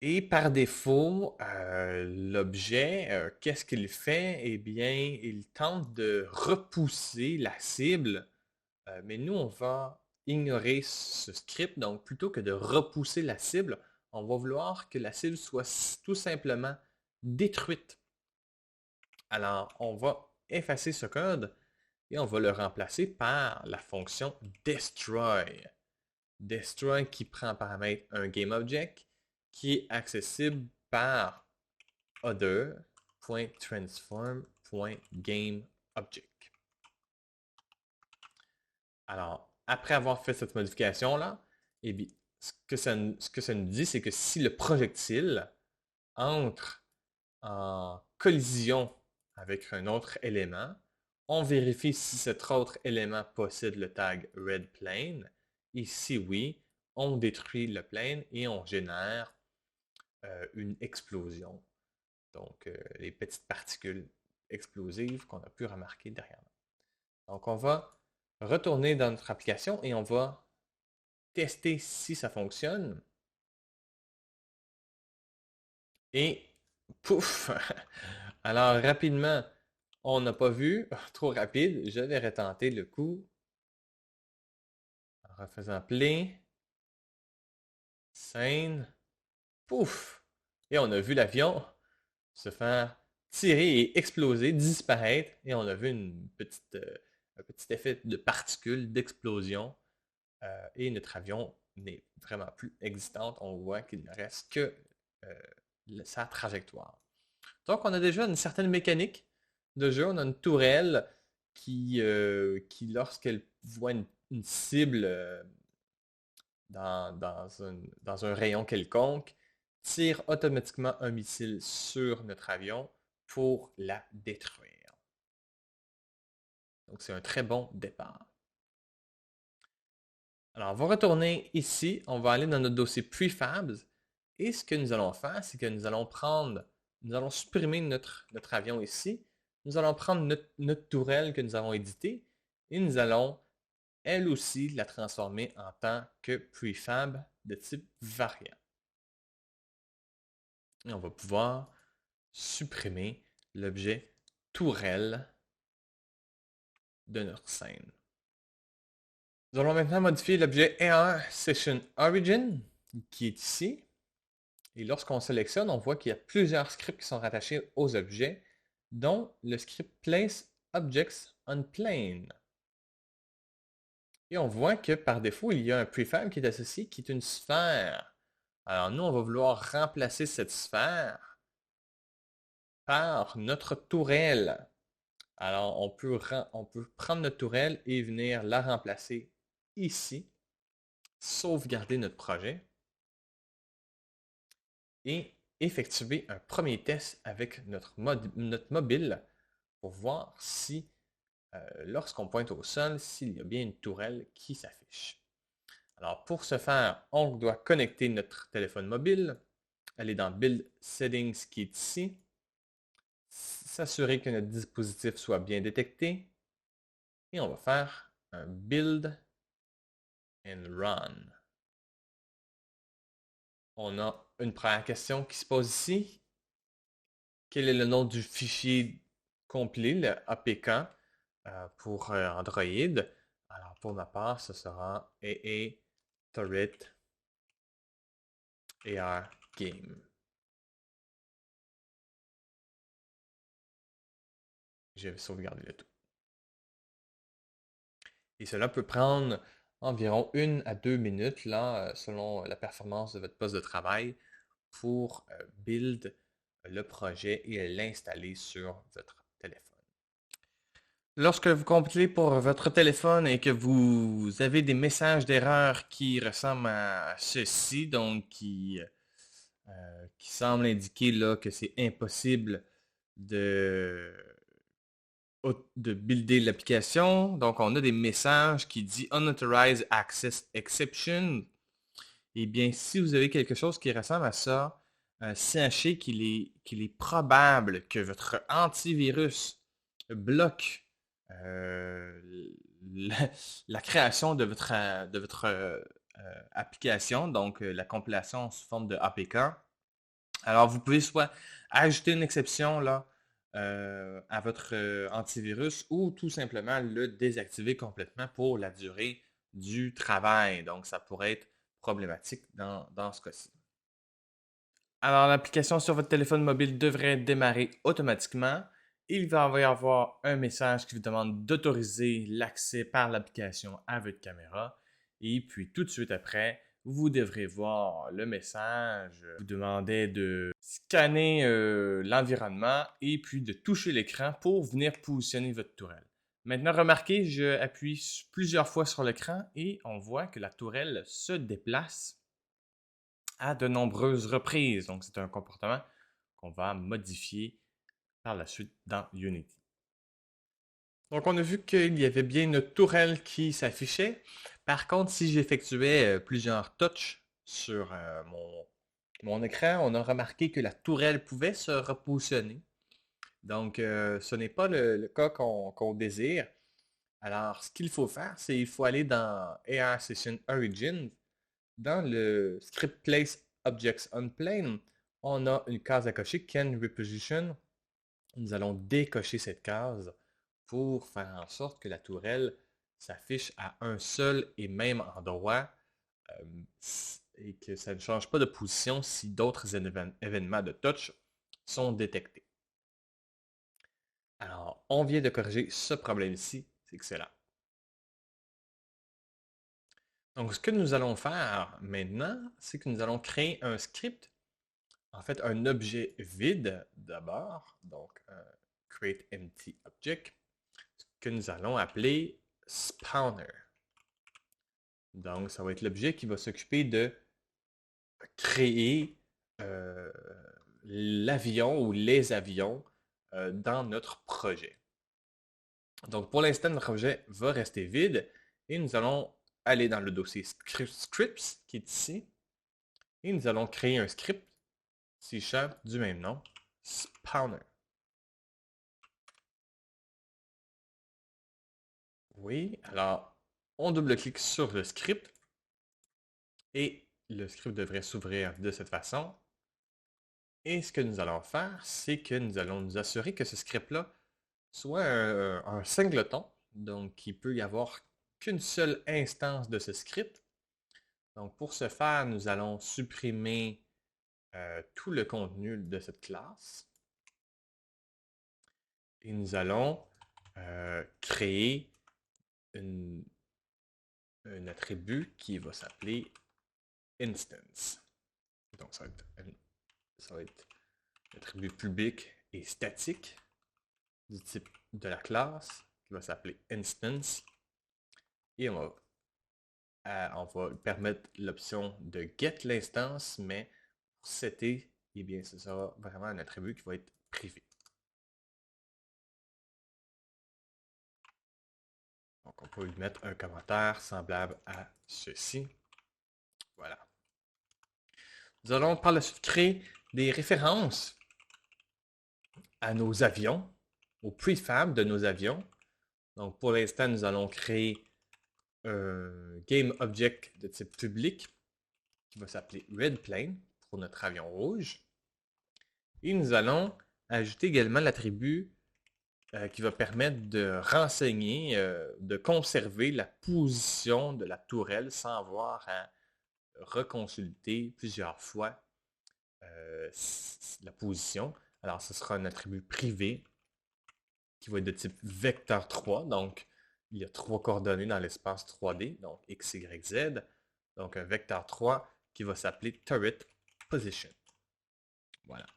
Et par défaut, l'objet, qu'est-ce qu'il fait? Eh bien, il tente de repousser la cible, mais nous, on va ignorer ce script. Donc, plutôt que de repousser la cible, on va vouloir que la cible soit tout simplement détruite. Alors, on va effacer ce code et on va le remplacer par la fonction destroy. Destroy qui prend en paramètre un GameObject qui est accessible par other.transform.GameObject. Alors, après avoir fait cette modification-là, eh bien, ce que ça nous dit, c'est que si le projectile entre en collision avec un autre élément, on vérifie si cet autre élément possède le tag redPlane, et si oui, on détruit le plane et on génère une explosion. Donc, les petites particules explosives qu'on a pu remarquer derrière. Donc, on va retourner dans notre application et on va tester si ça fonctionne. Et pouf! Alors, rapidement, on n'a pas vu, trop rapide, je vais retenter le coup. En refaisant play, scène, pouf! Et on a vu l'avion se faire tirer et exploser, disparaître, et on a vu un petit effet de particules, d'explosion, et notre avion n'est vraiment plus existante. On voit qu'il ne reste que sa trajectoire. Donc, on a déjà une certaine mécanique de jeu. On a une tourelle qui lorsqu'elle voit une cible dans un rayon quelconque, tire automatiquement un missile sur notre avion pour la détruire. Donc, c'est un très bon départ. Alors, on va retourner ici. On va aller dans notre dossier prefabs. Et ce que nous allons faire, c'est que nous allons supprimer notre avion ici. Nous allons prendre notre tourelle que nous avons éditée et nous allons, elle aussi, la transformer en tant que prefab de type variant. Et on va pouvoir supprimer l'objet tourelle de notre scène. Nous allons maintenant modifier l'objet AR Session Origin qui est ici. Et lorsqu'on sélectionne, on voit qu'il y a plusieurs scripts qui sont rattachés aux objets, dont le script Place Objects on Plane. Et on voit que par défaut, il y a un prefab qui est associé, qui est une sphère. Alors nous, on va vouloir remplacer cette sphère par notre tourelle. Alors on peut prendre notre tourelle et venir la remplacer ici, sauvegarder notre projet et effectuer un premier test avec notre mobile pour voir si, lorsqu'on pointe au sol, s'il y a bien une tourelle qui s'affiche. Alors pour ce faire, on doit connecter notre téléphone mobile, aller dans Build Settings qui est ici, s'assurer que notre dispositif soit bien détecté et on va faire un Build and Run. On a une première question qui se pose ici. Quel est le nom du fichier complet, le APK, pour Android? Alors, pour ma part, ce sera AA Turret AR Game. je vais sauvegarder le tout. Et cela peut prendre environ 1 à 2 minutes, là, selon la performance de votre poste de travail, pour build le projet et l'installer sur votre téléphone. Lorsque vous compilez pour votre téléphone et que vous avez des messages d'erreur qui ressemblent à ceci, donc qui semblent indiquer là, que c'est impossible de, de builder l'application. Donc, on a des messages qui disent Unauthorized Access Exception. Eh bien, si vous avez quelque chose qui ressemble à ça, sachez qu'il est probable que votre antivirus bloque euh, la, la création de votre application, donc la compilation sous forme de APK. Alors, vous pouvez soit ajouter une exception là, à votre antivirus ou tout simplement le désactiver complètement pour la durée du travail. Donc, ça pourrait être problématique dans ce cas-ci. Alors, l'application sur votre téléphone mobile devrait démarrer automatiquement. Il va y avoir un message qui vous demande d'autoriser l'accès par l'application à votre caméra. Et puis, tout de suite après, vous devrez voir le message vous demandait de scanner l'environnement et puis de toucher l'écran pour venir positionner votre tourelle. Maintenant, remarquez, je appuie plusieurs fois sur l'écran et on voit que la tourelle se déplace à de nombreuses reprises. Donc, c'est un comportement qu'on va modifier par la suite dans Unity. Donc, on a vu qu'il y avait bien une tourelle qui s'affichait. Par contre, si j'effectuais plusieurs touches sur mon écran, on a remarqué que la tourelle pouvait se repositionner. Donc, ce n'est pas le cas qu'on désire. Alors, ce qu'il faut faire, c'est qu'il faut aller dans AR Session Origin. Dans le script Place Objects on Plane, on a une case à cocher, Can Reposition. Nous allons décocher cette case pour faire en sorte que la tourelle s'affiche à un seul et même endroit et que ça ne change pas de position si d'autres événements de touch sont détectés. Alors, on vient de corriger ce problème-ci, c'est excellent. Donc, ce que nous allons faire maintenant, c'est que nous allons créer un script, en fait un objet vide d'abord, donc un create empty object, que nous allons appeler spawner. Donc, ça va être l'objet qui va s'occuper de créer l'avion ou les avions dans notre projet. Donc, pour l'instant, notre projet va rester vide et nous allons aller dans le dossier scripts qui est ici et nous allons créer un script C# du même nom, spawner. Oui, alors on double-clique sur le script et le script devrait s'ouvrir de cette façon. Et ce que nous allons faire, c'est que nous allons nous assurer que ce script-là soit un singleton, donc il peut y avoir qu'une seule instance de ce script. Donc pour ce faire, nous allons supprimer tout le contenu de cette classe. Et nous allons créer un attribut qui va s'appeler instance. Donc ça va être un attribut public et statique du type de la classe qui va s'appeler instance. Et on va permettre l'option de get l'instance, mais pour setter, eh bien, ce sera vraiment un attribut qui va être privé. Donc, on peut lui mettre un commentaire semblable à ceci. Voilà. Nous allons par la suite créer des références à nos avions, au prefab de nos avions. Donc, pour l'instant, nous allons créer un game object de type public qui va s'appeler RedPlane pour notre avion rouge. Et nous allons ajouter également l'attribut qui va permettre de renseigner, de conserver la position de la tourelle sans avoir à reconsulter plusieurs fois la position. Alors, ce sera un attribut privé qui va être de type vecteur 3. Donc, il y a trois coordonnées dans l'espace 3D, donc x, y, z. Donc, un vecteur 3 qui va s'appeler turret position. Voilà.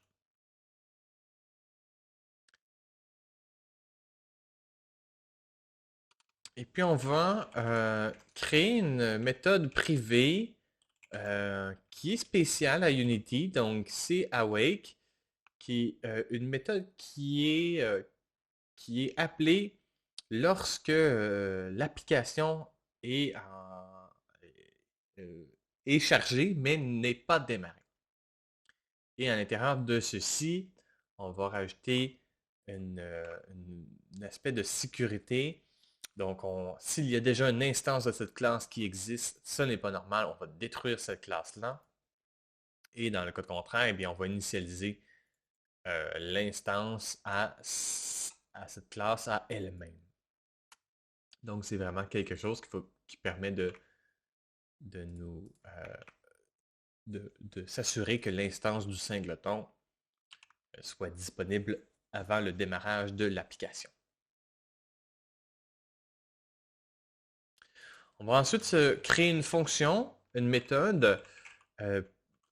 Et puis, on va créer une méthode privée qui est spéciale à Unity. Donc, c'est awake, qui est une méthode qui est appelée lorsque l'application est, euh, est chargée, mais n'est pas démarrée. Et à l'intérieur de ceci, on va rajouter un aspect de sécurité. Donc, s'il y a déjà une instance de cette classe qui existe, ce n'est pas normal. On va détruire cette classe-là. Et dans le cas contraire, eh bien, on va initialiser l'instance à cette classe à elle-même. Donc, c'est vraiment quelque chose qui permet de nous de s'assurer que l'instance du singleton soit disponible avant le démarrage de l'application. On va ensuite se créer une fonction, une méthode, euh,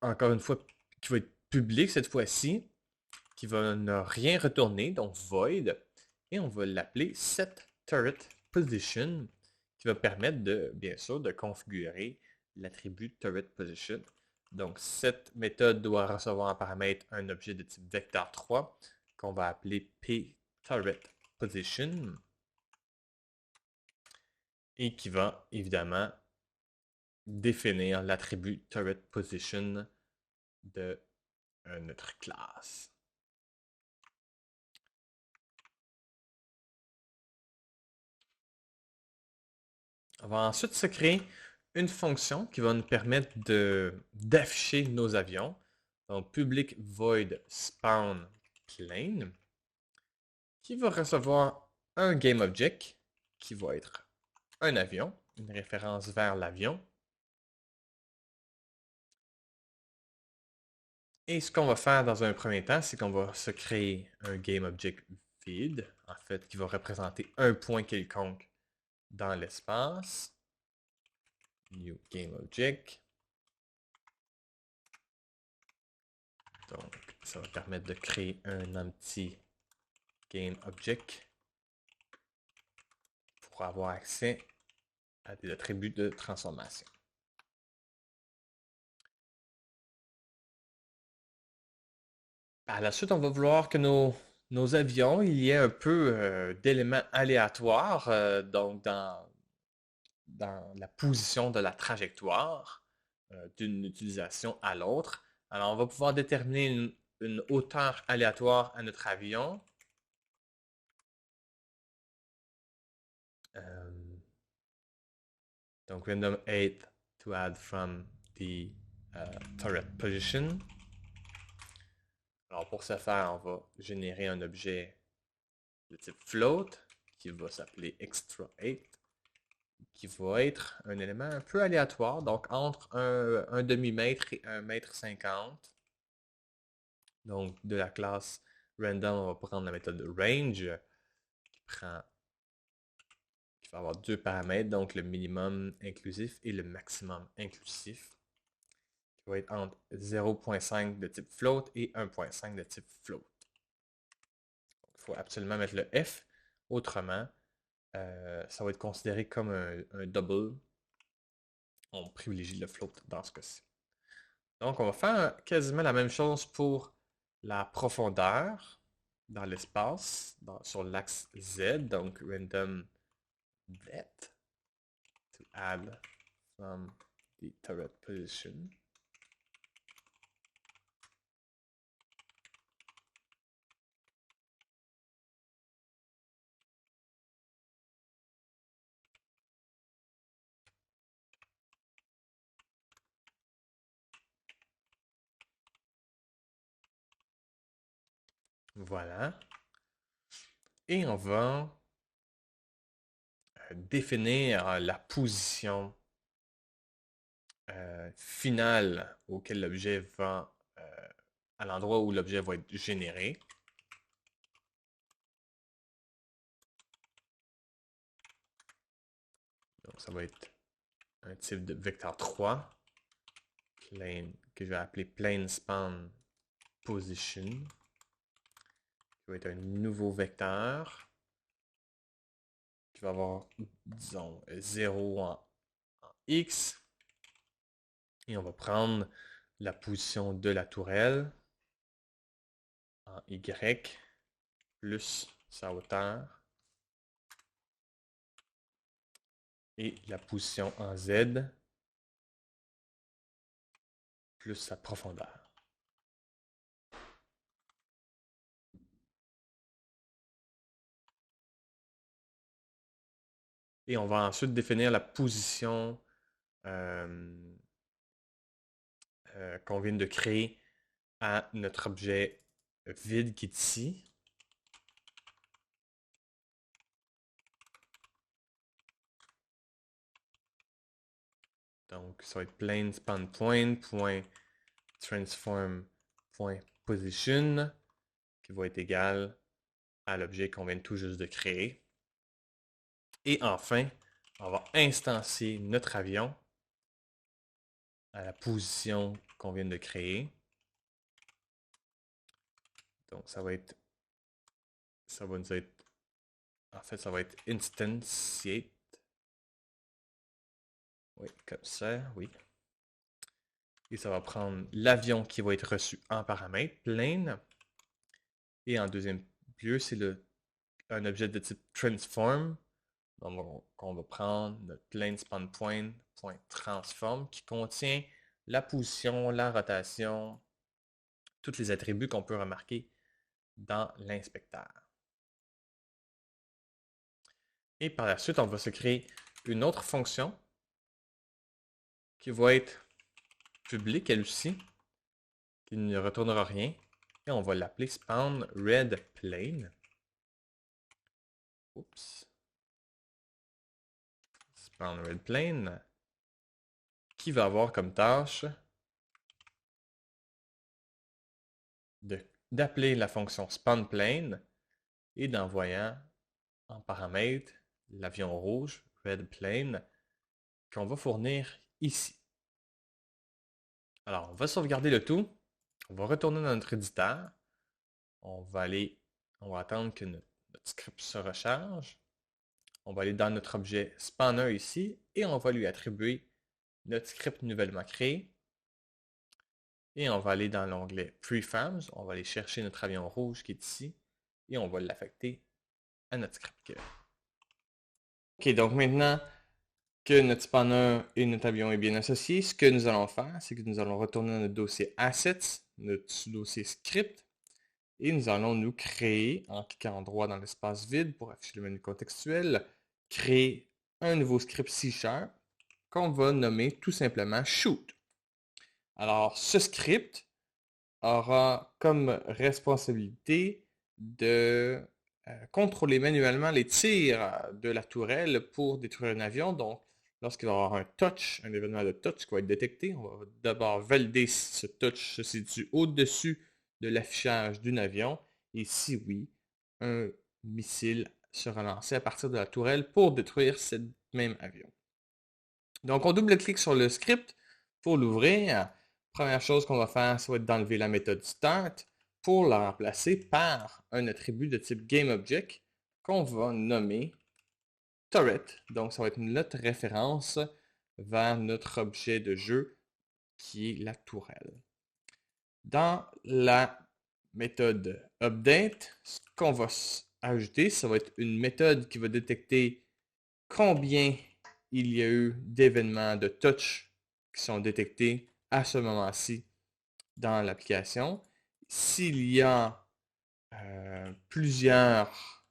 encore une fois, qui va être publique cette fois-ci, qui va ne rien retourner, donc void, et on va l'appeler setTurretPosition, qui va permettre de, bien sûr, de configurer l'attribut turretPosition. Donc, cette méthode doit recevoir en paramètre un objet de type vector3 qu'on va appeler pTurretPosition et qui va évidemment définir l'attribut turretPosition de notre classe. On va ensuite se créer une fonction qui va nous permettre d'afficher nos avions. Donc, public void spawn plane, qui va recevoir un GameObject, qui va être un avion, une référence vers l'avion. Et ce qu'on va faire dans un premier temps, c'est qu'on va se créer un GameObject vide, en fait, qui va représenter un point quelconque dans l'espace. New GameObject. Donc, ça va permettre de créer un empty GameObject pour avoir accès à des attributs de transformation. Par la suite, on va vouloir que nos avions, il y ait un peu d'éléments aléatoires donc dans la position de la trajectoire d'une utilisation à l'autre. Alors, on va pouvoir déterminer une hauteur aléatoire à notre avion. Donc, random 8 to add from the turret position. Alors, pour ce faire, on va générer un objet de type float qui va s'appeler extra8, qui va être un élément un peu aléatoire, donc entre un demi-mètre et 1,50 m. Donc, de la classe random, on va prendre la méthode range qui va avoir deux paramètres, donc le minimum inclusif et le maximum inclusif, qui va être entre 0.5 de type float et 1.5 de type float. Il faut absolument mettre le F, autrement, ça va être considéré comme un double. On privilégie le float dans ce cas-ci. Donc, on va faire quasiment la même chose pour la profondeur dans l'espace, sur l'axe Z, donc random depth to add from the turret position. Voilà. Et on va définir la position finale auquel l'objet va, à l'endroit où l'objet va être généré. Donc, ça va être un type de vecteur 3, plane, que je vais appeler plane span position, qui va être un nouveau vecteur, qui va avoir, disons, 0 en X. Et on va prendre la position de la tourelle en Y plus sa hauteur et la position en Z plus sa profondeur. Et on va ensuite définir la position qu'on vient de créer à notre objet vide qui est ici. Donc, ça va être plane span point transform position qui va être égal à l'objet qu'on vient tout juste de créer. Et enfin, on va instancier notre avion à la position qu'on vient de créer. Donc, ça va nous être, en fait, ça va être instantiate. Oui, comme ça, oui. Et ça va prendre l'avion qui va être reçu en paramètre, plane. Et en deuxième lieu, c'est un objet de type transform. Donc, on va prendre notre plane span point transform qui contient la position, la rotation, tous les attributs qu'on peut remarquer dans l'inspecteur. Et par la suite, on va se créer une autre fonction qui va être publique elle aussi, qui ne retournera rien. Et on va l'appeler span red plane. Oups. Span red plane qui va avoir comme tâche d'appeler la fonction spanPlane et d'envoyer en paramètre l'avion rouge, redPlane, qu'on va fournir ici. Alors, on va sauvegarder le tout. On va retourner dans notre éditeur. On va attendre que notre script se recharge. On va aller dans notre objet spanner ici et on va lui attribuer notre script nouvellement créé. Et on va aller dans l'onglet Prefabs. On va aller chercher notre avion rouge qui est ici et on va l'affecter à notre script. Ok, donc maintenant que notre spanner et notre avion est bien associés, ce que nous allons faire, c'est que nous allons retourner dans notre dossier Assets, notre dossier Script, et nous allons nous créer, en cliquant droit dans l'espace vide pour afficher le menu contextuel, créer un nouveau script C# qu'on va nommer tout simplement Shoot. Alors, ce script aura comme responsabilité de contrôler manuellement les tirs de la tourelle pour détruire un avion. Donc, lorsqu'il va y avoir un événement de touch qui va être détecté, on va d'abord valider si ce touch se situe au-dessus de l'affichage d'un avion. Et si oui, un missile sera lancé à partir de la tourelle pour détruire ce même avion. Donc, on double-clique sur le script pour l'ouvrir. Première chose qu'on va faire, ça va être d'enlever la méthode start pour la remplacer par un attribut de type GameObject qu'on va nommer turret. Donc, ça va être notre référence vers notre objet de jeu qui est la tourelle. Dans la méthode update, ce qu'on va ajouter, ça va être une méthode qui va détecter combien il y a eu d'événements de touch qui sont détectés à ce moment-ci dans l'application. S'il y a plusieurs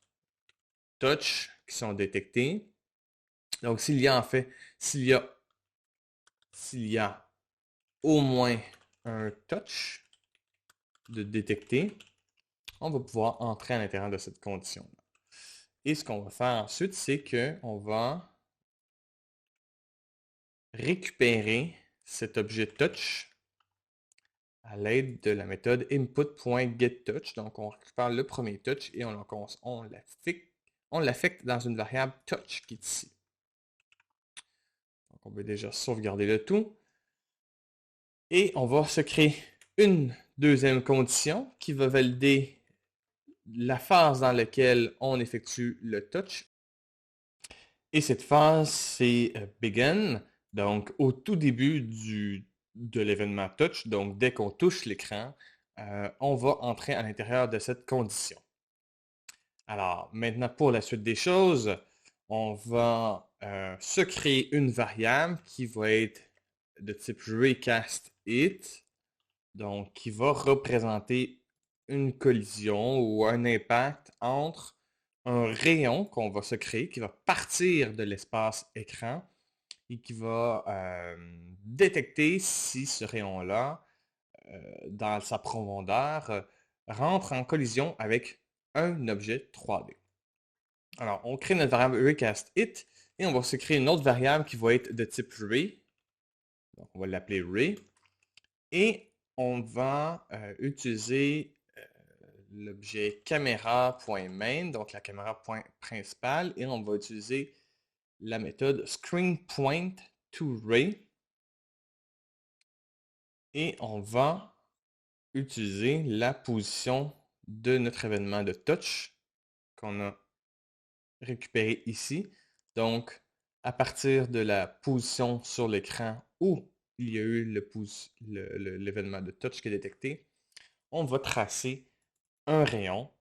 touches qui sont détectés, donc s'il y a au moins un touch de détecté, on va pouvoir entrer à l'intérieur de cette condition-là. Et ce qu'on va faire ensuite, c'est qu'on va récupérer cet objet touch à l'aide de la méthode input.getTouch. Donc, on récupère le premier touch et on l'affecte dans une variable touch qui est ici. on peut déjà sauvegarder le tout. Et on va se créer une deuxième condition qui va valider la phase dans laquelle on effectue le touch. Et cette phase, c'est begin, donc au tout début de l'événement touch, donc dès qu'on touche l'écran, on va entrer à l'intérieur de cette condition. Alors, maintenant pour la suite des choses, on va se créer une variable qui va être de type recastIt, donc qui va représenter une collision ou un impact entre un rayon qu'on va se créer, qui va partir de l'espace écran et qui va détecter si ce rayon-là, dans sa profondeur, rentre en collision avec un objet 3D. Alors, on crée notre variable recastIt et on va se créer une autre variable qui va être de type ray. Donc, on va l'appeler ray. Et on va utiliser l'objet caméra.main, donc la caméra principale, et on va utiliser la méthode screenPointToRay. Et on va utiliser la position de notre événement de touch qu'on a récupéré ici. Donc, à partir de la position sur l'écran où il y a eu l'événement de touch qui est détecté, on va tracer un rayon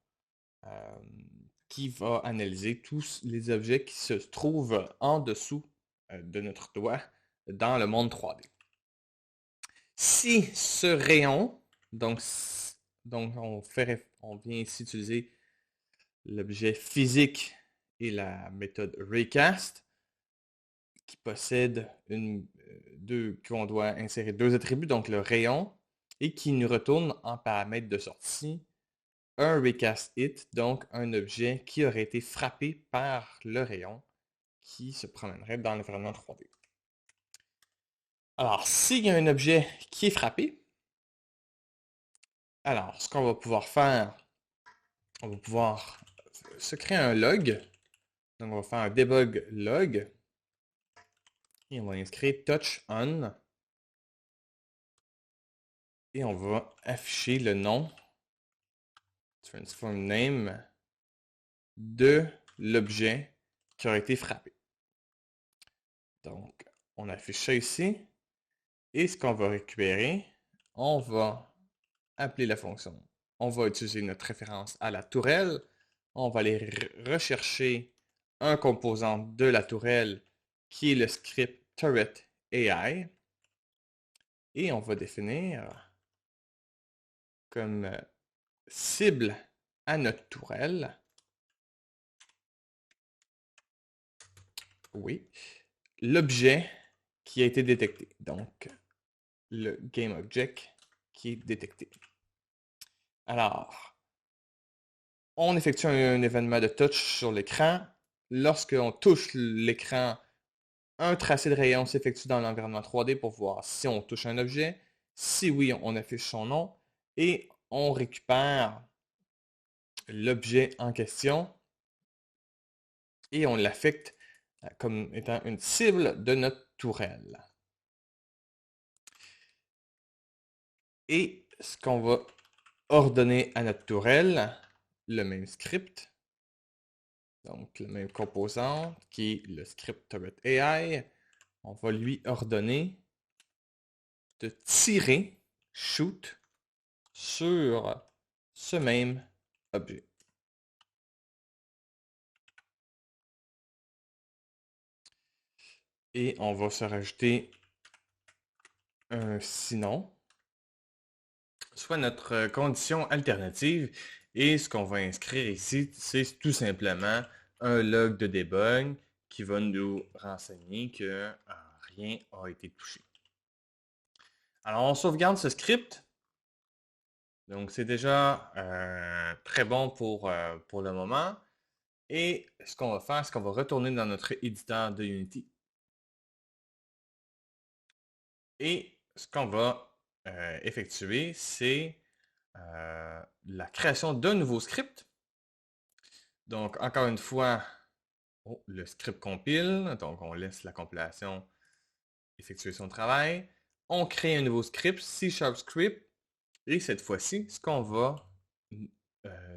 qui va analyser tous les objets qui se trouvent en dessous de notre doigt dans le monde 3D. Si ce rayon, donc on vient ici utiliser l'objet physique et la méthode raycast qui possède qu'on doit insérer deux attributs, donc le rayon, et qui nous retourne en paramètre de sortie un recastIt, donc un objet qui aurait été frappé par le rayon qui se promènerait dans l'environnement 3D. Alors, s'il y a un objet qui est frappé, alors ce qu'on va pouvoir faire, on va pouvoir se créer un log. Donc, on va faire un debug log. Et on va inscrire touch on. Et on va afficher le nom, transform name, de l'objet qui aurait été frappé. Donc, on affiche ça ici. Et ce qu'on va récupérer, on va appeler la fonction. On va utiliser notre référence à la tourelle. On va aller rechercher un composant de la tourelle qui est le script turret AI. Et on va définir comme cible à notre tourelle. Oui. L'objet qui a été détecté. Donc, le GameObject qui est détecté. Alors, on effectue un événement de touch sur l'écran. Lorsqu'on touche l'écran, un tracé de rayon s'effectue dans l'environnement 3D pour voir si on touche un objet. Si oui, on affiche son nom et on récupère l'objet en question et on l'affecte comme étant une cible de notre tourelle. Et ce qu'on va ordonner à notre tourelle, le même script, donc le même composant qui est le script turret AI, on va lui ordonner de tirer, shoot, sur ce même objet. Et on va se rajouter un sinon, soit notre condition alternative. Et ce qu'on va inscrire ici, c'est tout simplement un log de debug qui va nous renseigner que rien n'a été touché. Alors, on sauvegarde ce script. Donc, c'est déjà très bon pour le moment. Et ce qu'on va faire, c'est qu'on va retourner dans notre éditeur de Unity. Et ce qu'on va effectuer, c'est la création d'un nouveau script. Donc, encore une fois, le script compile. Donc, on laisse la compilation effectuer son travail. On crée un nouveau script, C# script, et cette fois-ci, ce qu'on va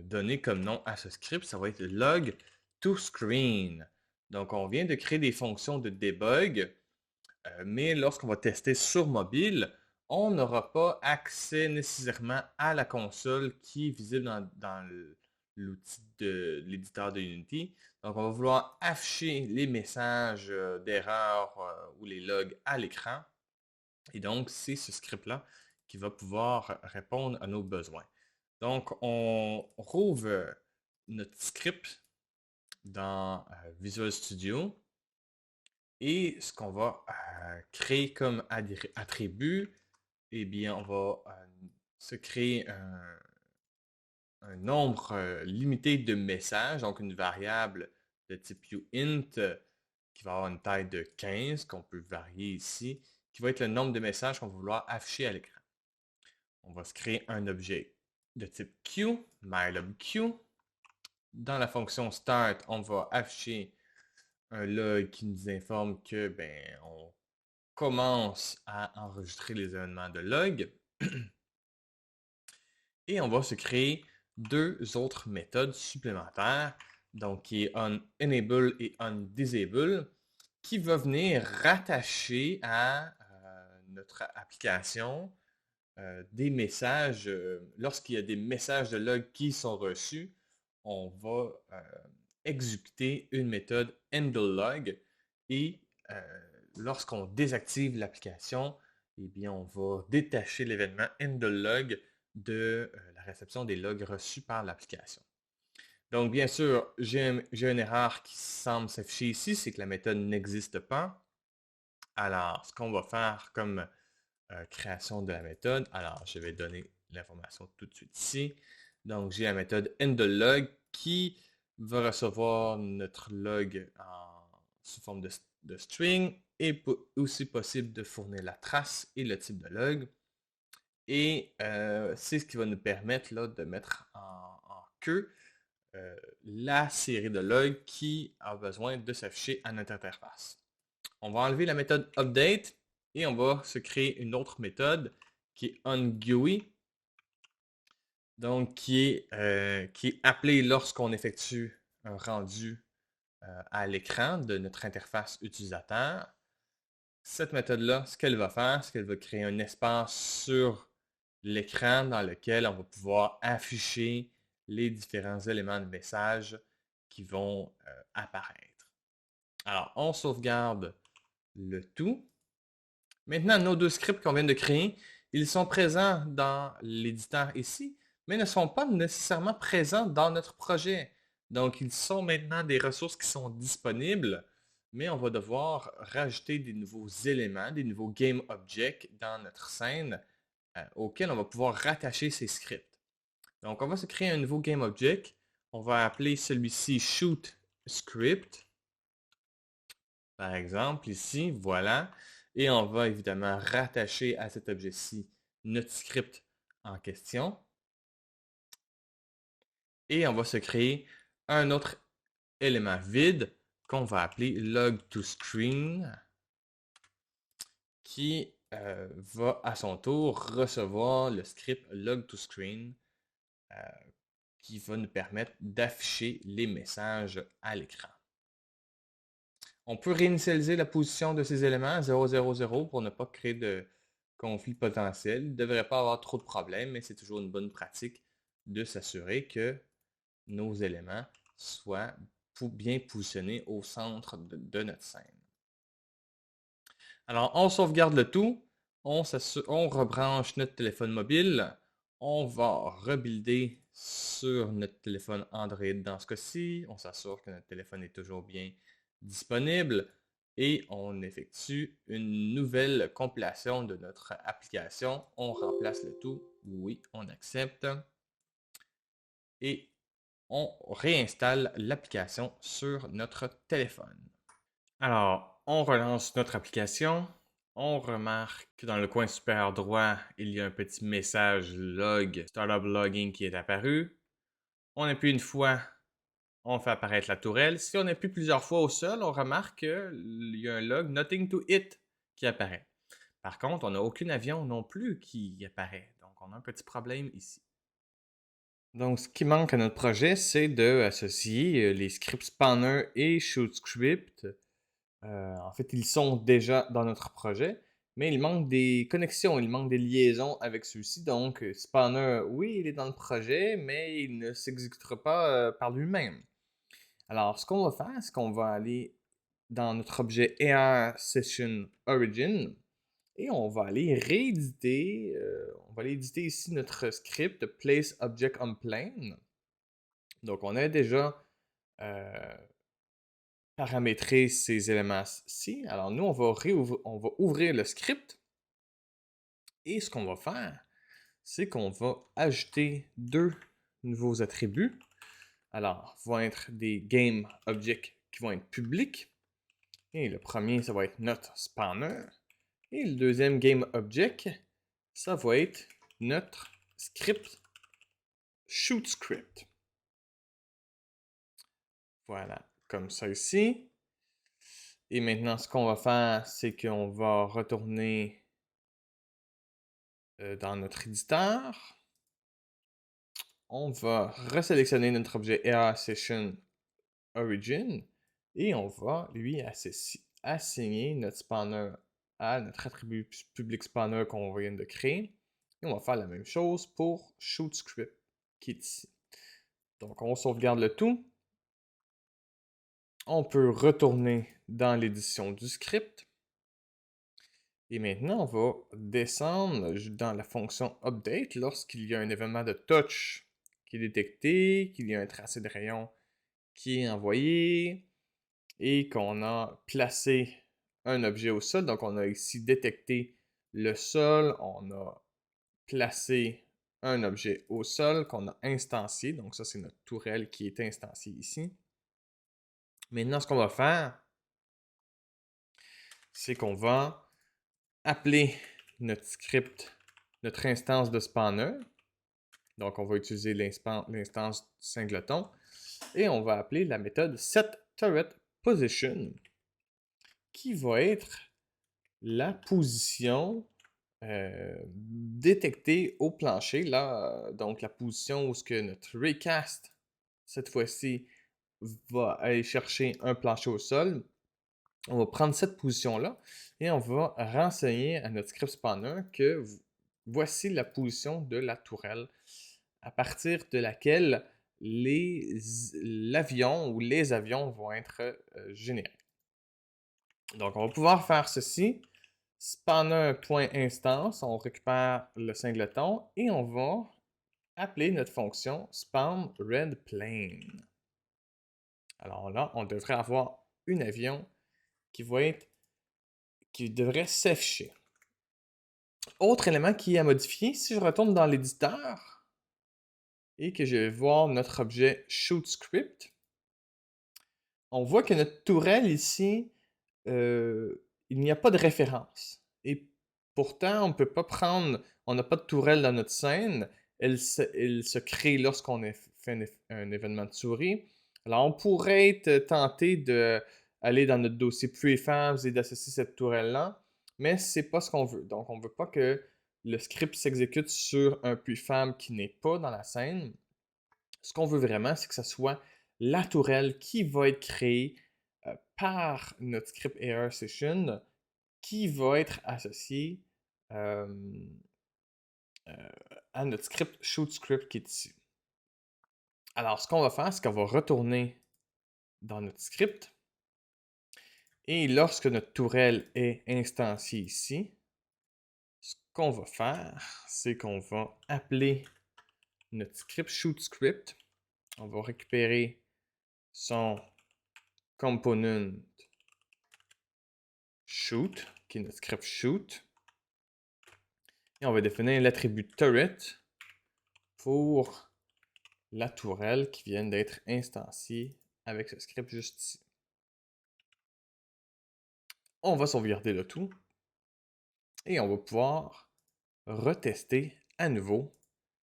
donner comme nom à ce script, ça va être log to screen. Donc, on vient de créer des fonctions de debug, mais lorsqu'on va tester sur mobile, on n'aura pas accès nécessairement à la console qui est visible dans l'outil de l'éditeur de Unity. Donc, on va vouloir afficher les messages d'erreur ou les logs à l'écran. Et donc, c'est ce script-là qui va pouvoir répondre à nos besoins. Donc, on rouvre notre script dans Visual Studio et ce qu'on va créer comme attribut, eh bien, on va se créer un nombre limité de messages, donc une variable de type uint qui va avoir une taille de 15 qu'on peut varier ici, qui va être le nombre de messages qu'on va vouloir afficher à l'écran. On va se créer un objet de type Q, mylobQ. Dans la fonction start, on va afficher un log qui nous informe que on commence à enregistrer les événements de log. Et on va se créer deux autres méthodes supplémentaires, donc qui est onEnable et onDisable, qui va venir rattacher à notre application des messages. Lorsqu'il y a des messages de log qui sont reçus, on va exécuter une méthode handleLog et lorsqu'on désactive l'application, eh bien, on va détacher l'événement handleLog de la réception des logs reçus par l'application. Donc, bien sûr, j'ai une erreur qui semble s'afficher ici, c'est que la méthode n'existe pas. Alors, ce qu'on va faire comme création de la méthode, alors je vais donner l'information tout de suite ici. Donc, j'ai la méthode handleLog qui va recevoir notre log sous forme de string et aussi possible de fournir la trace et le type de log. Et c'est ce qui va nous permettre là, de mettre en queue la série de logs qui a besoin de s'afficher à notre interface. On va enlever la méthode update et on va se créer une autre méthode qui est onGUI, donc qui est appelée lorsqu'on effectue un rendu à l'écran de notre interface utilisateur. Cette méthode-là, ce qu'elle va faire, c'est qu'elle va créer un espace sur l'écran dans lequel on va pouvoir afficher les différents éléments de message qui vont apparaître. Alors, on sauvegarde le tout. Maintenant, nos deux scripts qu'on vient de créer, ils sont présents dans l'éditeur ici, mais ne sont pas nécessairement présents dans notre projet. Donc, ils sont maintenant des ressources qui sont disponibles, mais on va devoir rajouter des nouveaux éléments, des nouveaux game objects dans notre scène auxquels on va pouvoir rattacher ces scripts. Donc, on va se créer un nouveau game object. On va appeler celui-ci shoot script. Par exemple, ici, voilà. Et on va évidemment rattacher à cet objet-ci notre script en question. Et on va se créer un autre élément vide qu'on va appeler log2screen qui va à son tour recevoir le script log2screen qui va nous permettre d'afficher les messages à l'écran. On peut réinitialiser la position de ces éléments 0, 0, 0 pour ne pas créer de conflit potentiel. Il ne devrait pas avoir trop de problèmes, mais c'est toujours une bonne pratique de s'assurer que nos éléments soient bien positionnés au centre de notre scène. Alors, on sauvegarde le tout, on rebranche notre téléphone mobile, on va rebuilder sur notre téléphone Android dans ce cas-ci, on s'assure que notre téléphone est toujours bien disponible et on effectue une nouvelle compilation de notre application. On remplace le tout, oui, on accepte et on réinstalle l'application sur notre téléphone. Alors, on relance notre application. On remarque que dans le coin supérieur droit, il y a un petit message log, startup logging qui est apparu. On appuie une fois, on fait apparaître la tourelle. Si on appuie plusieurs fois au sol, on remarque qu'il y a un log nothing to hit qui apparaît. Par contre, on n'a aucun avion non plus qui apparaît. Donc, on a un petit problème ici. Donc, ce qui manque à notre projet, c'est d'associer les scripts Spanner et ShootScript. En fait, ils sont déjà dans notre projet, mais il manque des connexions, il manque des liaisons avec ceux-ci. Donc, Spanner, oui, il est dans le projet, mais il ne s'exécutera pas par lui-même. Alors, ce qu'on va faire, c'est qu'on va aller dans notre objet AR Session Origin et on va aller rééditer. On va aller éditer ici notre script Place Object on Plane. Donc, on a déjà paramétrer ces éléments-ci. Alors nous, on va ouvrir le script et ce qu'on va faire, c'est qu'on va ajouter deux nouveaux attributs. Alors, vont être des game objects qui vont être publics. Et le premier, ça va être notre spanner. Et le deuxième game object, ça va être notre script shoot script. Voilà, comme ça ici. Et maintenant, ce qu'on va faire, c'est qu'on va retourner dans notre éditeur. On va resélectionner notre objet AR Session Origin et on va lui assigner notre spanner à notre attribut public spanner qu'on vient de créer. Et on va faire la même chose pour ShootScript qui est ici. Donc on sauvegarde le tout. On peut retourner dans l'édition du script. Et maintenant, on va descendre dans la fonction update lorsqu'il y a un événement de touch qui est détecté, qu'il y a un tracé de rayon qui est envoyé et qu'on a placé un objet au sol. Donc, on a ici détecté le sol, on a placé un objet au sol qu'on a instancié. Donc, ça, c'est notre tourelle qui est instanciée ici. Maintenant, ce qu'on va faire, c'est qu'on va appeler notre script, notre instance de spanner. Donc, on va utiliser l'instance singleton et on va appeler la méthode setTurretPosition qui va être la position détectée au plancher. Là, donc, la position où ce que notre raycast, cette fois-ci, va aller chercher un plancher au sol. On va prendre cette position-là et on va renseigner à notre script spanner que voici la position de la tourelle à partir de laquelle l'avion ou les avions vont être générés. Donc, on va pouvoir faire ceci. Spanner.instance, on récupère le singleton et on va appeler notre fonction spanRedPlane. Alors là, on devrait avoir un avion qui devrait s'afficher. Autre élément qui est à modifier, si je retourne dans l'éditeur et que je vais voir notre objet ShootScript, on voit que notre tourelle ici, il n'y a pas de référence. Et pourtant, on n'a pas de tourelle dans notre scène. Elle se crée lorsqu'on fait un événement de souris. Alors, on pourrait être tenté d'aller dans notre dossier prefabs et d'associer cette tourelle-là, mais c'est pas ce qu'on veut. Donc, on veut pas que le script s'exécute sur un prefab qui n'est pas dans la scène. Ce qu'on veut vraiment, c'est que ce soit la tourelle qui va être créée par notre script AR Session qui va être associée à notre script ShootScript qui est ici. Alors, ce qu'on va faire, c'est qu'on va retourner dans notre script et lorsque notre tourelle est instanciée ici, ce qu'on va faire, c'est qu'on va appeler notre script ShootScript. On va récupérer son component shoot, qui est notre script shoot. Et on va définir l'attribut turret pour la tourelle qui vient d'être instanciée avec ce script juste ici. On va sauvegarder le tout et on va pouvoir retester à nouveau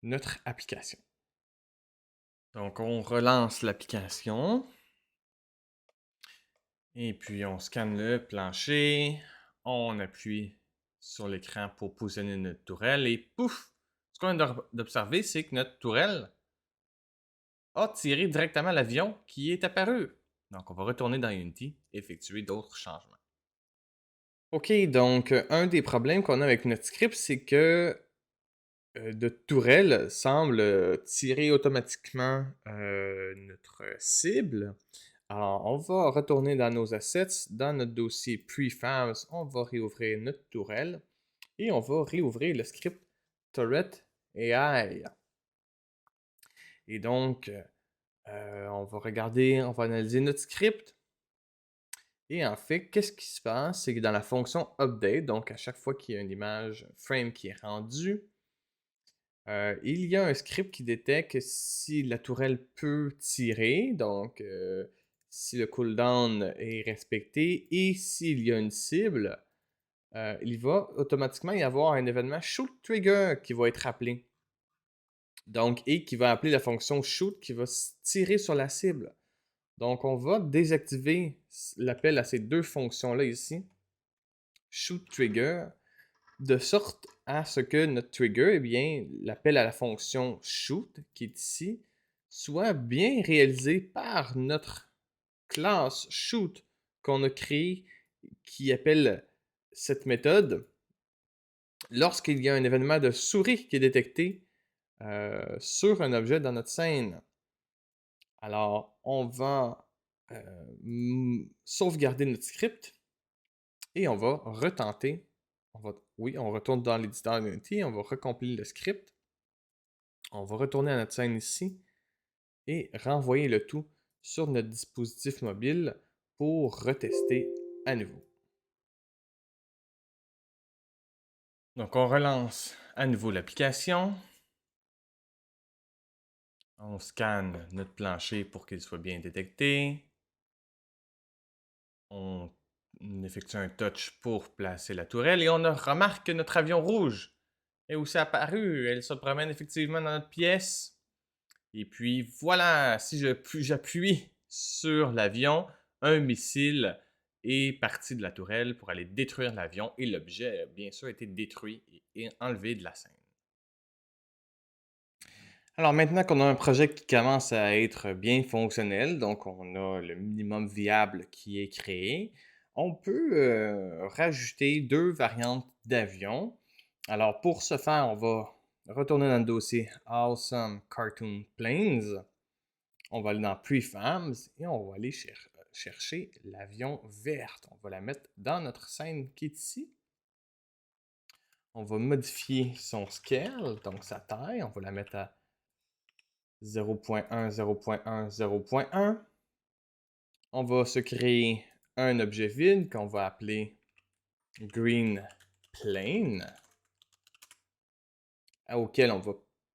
notre application. Donc on relance l'application et puis on scanne le plancher, on appuie sur l'écran pour positionner notre tourelle et pouf! Ce qu'on vient d'observer, c'est que notre tourelle a tiré directement l'avion qui est apparu. Donc, on va retourner dans Unity et effectuer d'autres changements. OK, donc un des problèmes qu'on a avec notre script, c'est que notre tourelle semble tirer automatiquement notre cible. Alors, on va retourner dans nos assets, dans notre dossier prefabs, on va réouvrir notre tourelle et on va réouvrir le script Turret AI. Et donc, on va regarder, on va analyser notre script. Et en fait, qu'est-ce qui se passe? C'est que dans la fonction update, donc à chaque fois qu'il y a une image frame qui est rendue, il y a un script qui détecte si la tourelle peut tirer, donc si le cooldown est respecté et s'il y a une cible, il va automatiquement y avoir un événement shoot trigger qui va être appelé. Donc, et qui va appeler la fonction shoot qui va tirer sur la cible. Donc, on va désactiver l'appel à ces deux fonctions-là ici, shoot trigger, de sorte à ce que notre trigger, eh bien, l'appel à la fonction shoot, qui est ici, soit bien réalisé par notre classe shoot qu'on a créée, qui appelle cette méthode lorsqu'il y a un événement de souris qui est détecté sur un objet dans notre scène. Alors, on va sauvegarder notre script et on va retenter. On retourne dans l'éditeur Unity, on va recompiler le script. On va retourner à notre scène ici et renvoyer le tout sur notre dispositif mobile pour retester à nouveau. Donc, on relance à nouveau l'application. On scanne notre plancher pour qu'il soit bien détecté. On effectue un touch pour placer la tourelle et on remarque que notre avion rouge est aussi apparu. Elle se promène effectivement dans notre pièce. Et puis voilà, si j'appuie sur l'avion, un missile est parti de la tourelle pour aller détruire l'avion et l'objet a bien sûr été détruit et enlevé de la scène. Alors maintenant qu'on a un projet qui commence à être bien fonctionnel, donc on a le minimum viable qui est créé, on peut rajouter deux variantes d'avions. Alors pour ce faire, on va retourner dans le dossier Awesome Cartoon Planes. On va aller dans Prefabs et on va aller chercher l'avion verte. On va la mettre dans notre scène qui est ici. On va modifier son scale, donc sa taille. On va la mettre à 0.1, 0.1, 0.1. On va se créer un objet vide qu'on va appeler Green Plane, auquel on va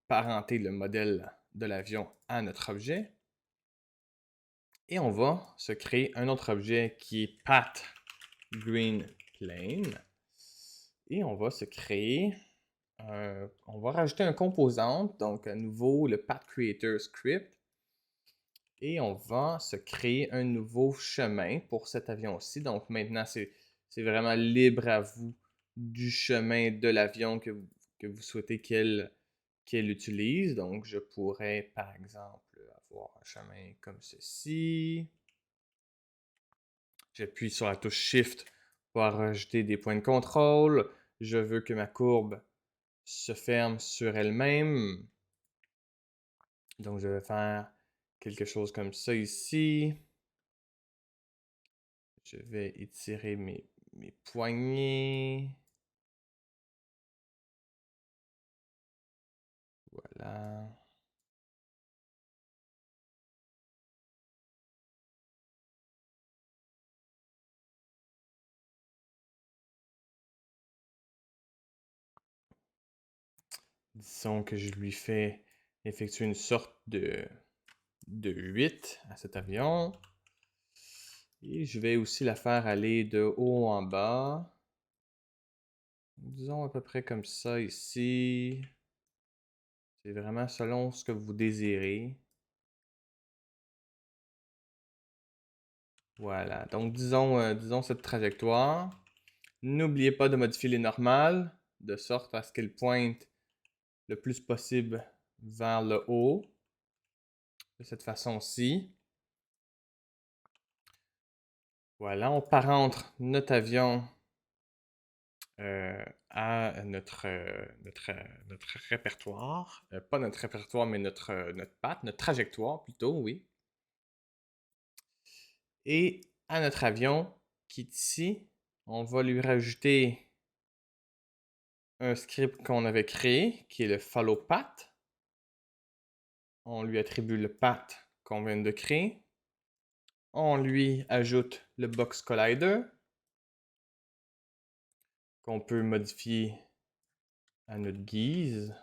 parenter le modèle de l'avion à notre objet. Et on va se créer un autre objet qui est Path Green Plane. Et on va se créer, on va rajouter un composant, donc à nouveau le Path Creator Script. Et on va se créer un nouveau chemin pour cet avion-ci. Donc maintenant, c'est vraiment libre à vous du chemin de l'avion que vous souhaitez qu'elle utilise. Donc je pourrais, par exemple, avoir un chemin comme ceci. J'appuie sur la touche Shift pour rajouter des points de contrôle. Je veux que ma courbe se ferme sur elle-même. Donc je vais faire quelque chose comme ça ici. Je vais étirer mes poignets. Voilà. Disons que je lui fais effectuer une sorte de 8 à cet avion. Et je vais aussi la faire aller de haut en bas. Disons à peu près comme ça ici. C'est vraiment selon ce que vous désirez. Voilà. Donc disons cette trajectoire. N'oubliez pas de modifier les normales, de sorte à ce qu'elles pointent le plus possible vers le haut, de cette façon-ci. Voilà, on parentre notre avion à notre répertoire. Pas notre répertoire, mais notre patte, notre trajectoire plutôt, oui. Et à notre avion qui est ici, on va lui rajouter un script qu'on avait créé, qui est le follow path. On lui attribue le path qu'on vient de créer. On lui ajoute le box collider, qu'on peut modifier à notre guise.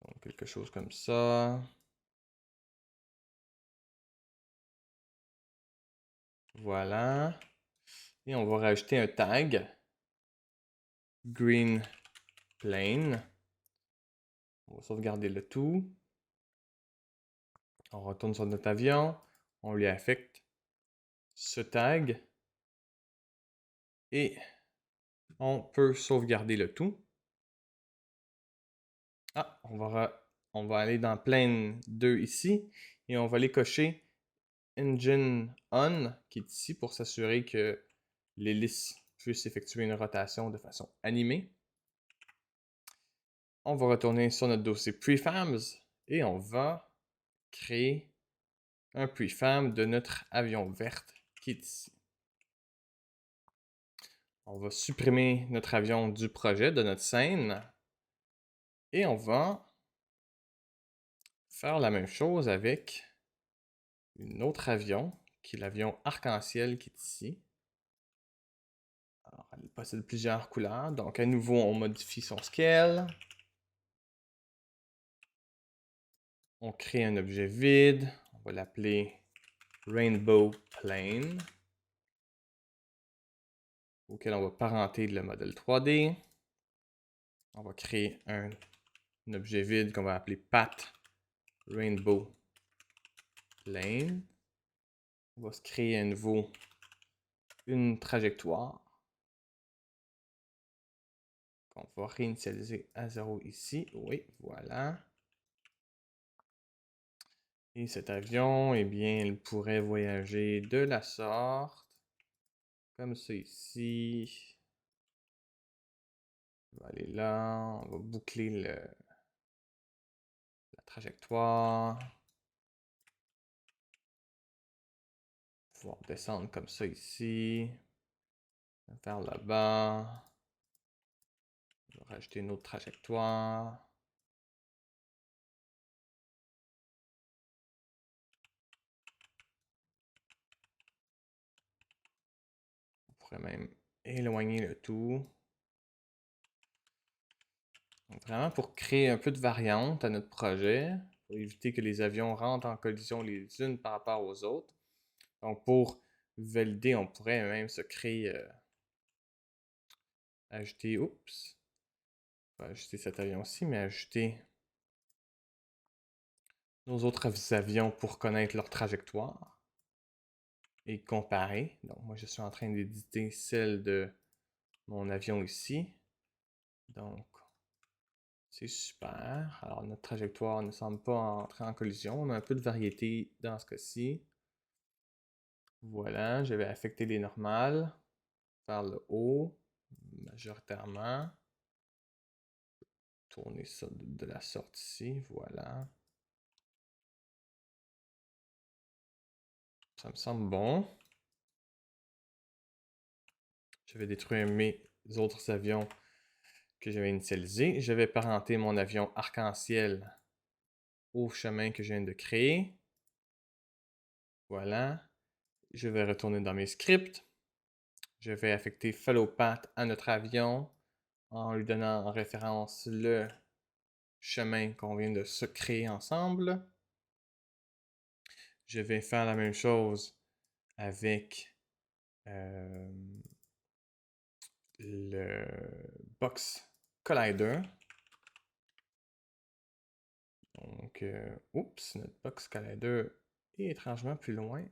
Donc, quelque chose comme ça. Voilà. Et on va rajouter un tag. Green plane. On va sauvegarder le tout. On retourne sur notre avion. On lui affecte ce tag. Et on peut sauvegarder le tout. Ah, on va aller dans plane 2 ici. Et on va aller cocher Engine On, qui est ici pour s'assurer que l'hélice puisse effectuer une rotation de façon animée. On va retourner sur notre dossier Prefabs et on va créer un prefab de notre avion verte qui est ici. On va supprimer notre avion du projet, de notre scène, et on va faire la même chose avec un autre avion, qui est l'avion arc-en-ciel qui est ici. Alors, elle possède plusieurs couleurs, donc à nouveau, on modifie son scale. On crée un objet vide, on va l'appeler Rainbow Plane, auquel on va parenter le modèle 3D. On va créer un objet vide qu'on va appeler Path Rainbow Plane. On va se créer à nouveau une trajectoire qu'on va réinitialiser à 0 ici. Oui, voilà. Et cet avion, eh bien, il pourrait voyager de la sorte, comme ça ici. On va aller là, on va boucler la trajectoire. Pouvoir descendre comme ça ici. Vers là-bas. On va rajouter une autre trajectoire. On pourrait même éloigner le tout. Donc, vraiment pour créer un peu de variante à notre projet, pour éviter que les avions rentrent en collision les unes par rapport aux autres. Donc pour valider, on pourrait même se créer, ajouter, oups, pas ajouter cet avion-ci, mais ajouter nos autres avions pour connaître leur trajectoire et comparer. Donc moi je suis en train d'éditer celle de mon avion ici. Donc c'est super. Alors notre trajectoire ne semble pas entrer en collision. On a un peu de variété dans ce cas-ci. Voilà, je vais affecter les normales vers le haut, majoritairement. Tourner ça de la sorte ici, voilà. Ça me semble bon. Je vais détruire mes autres avions que j'avais initialisés. Je vais parenter mon avion arc-en-ciel au chemin que je viens de créer. Voilà. Je vais retourner dans mes scripts. Je vais affecter follow path à notre avion en lui donnant en référence le chemin qu'on vient de se créer ensemble. Je vais faire la même chose avec le box collider. Donc, oups, notre box collider est étrangement plus loin.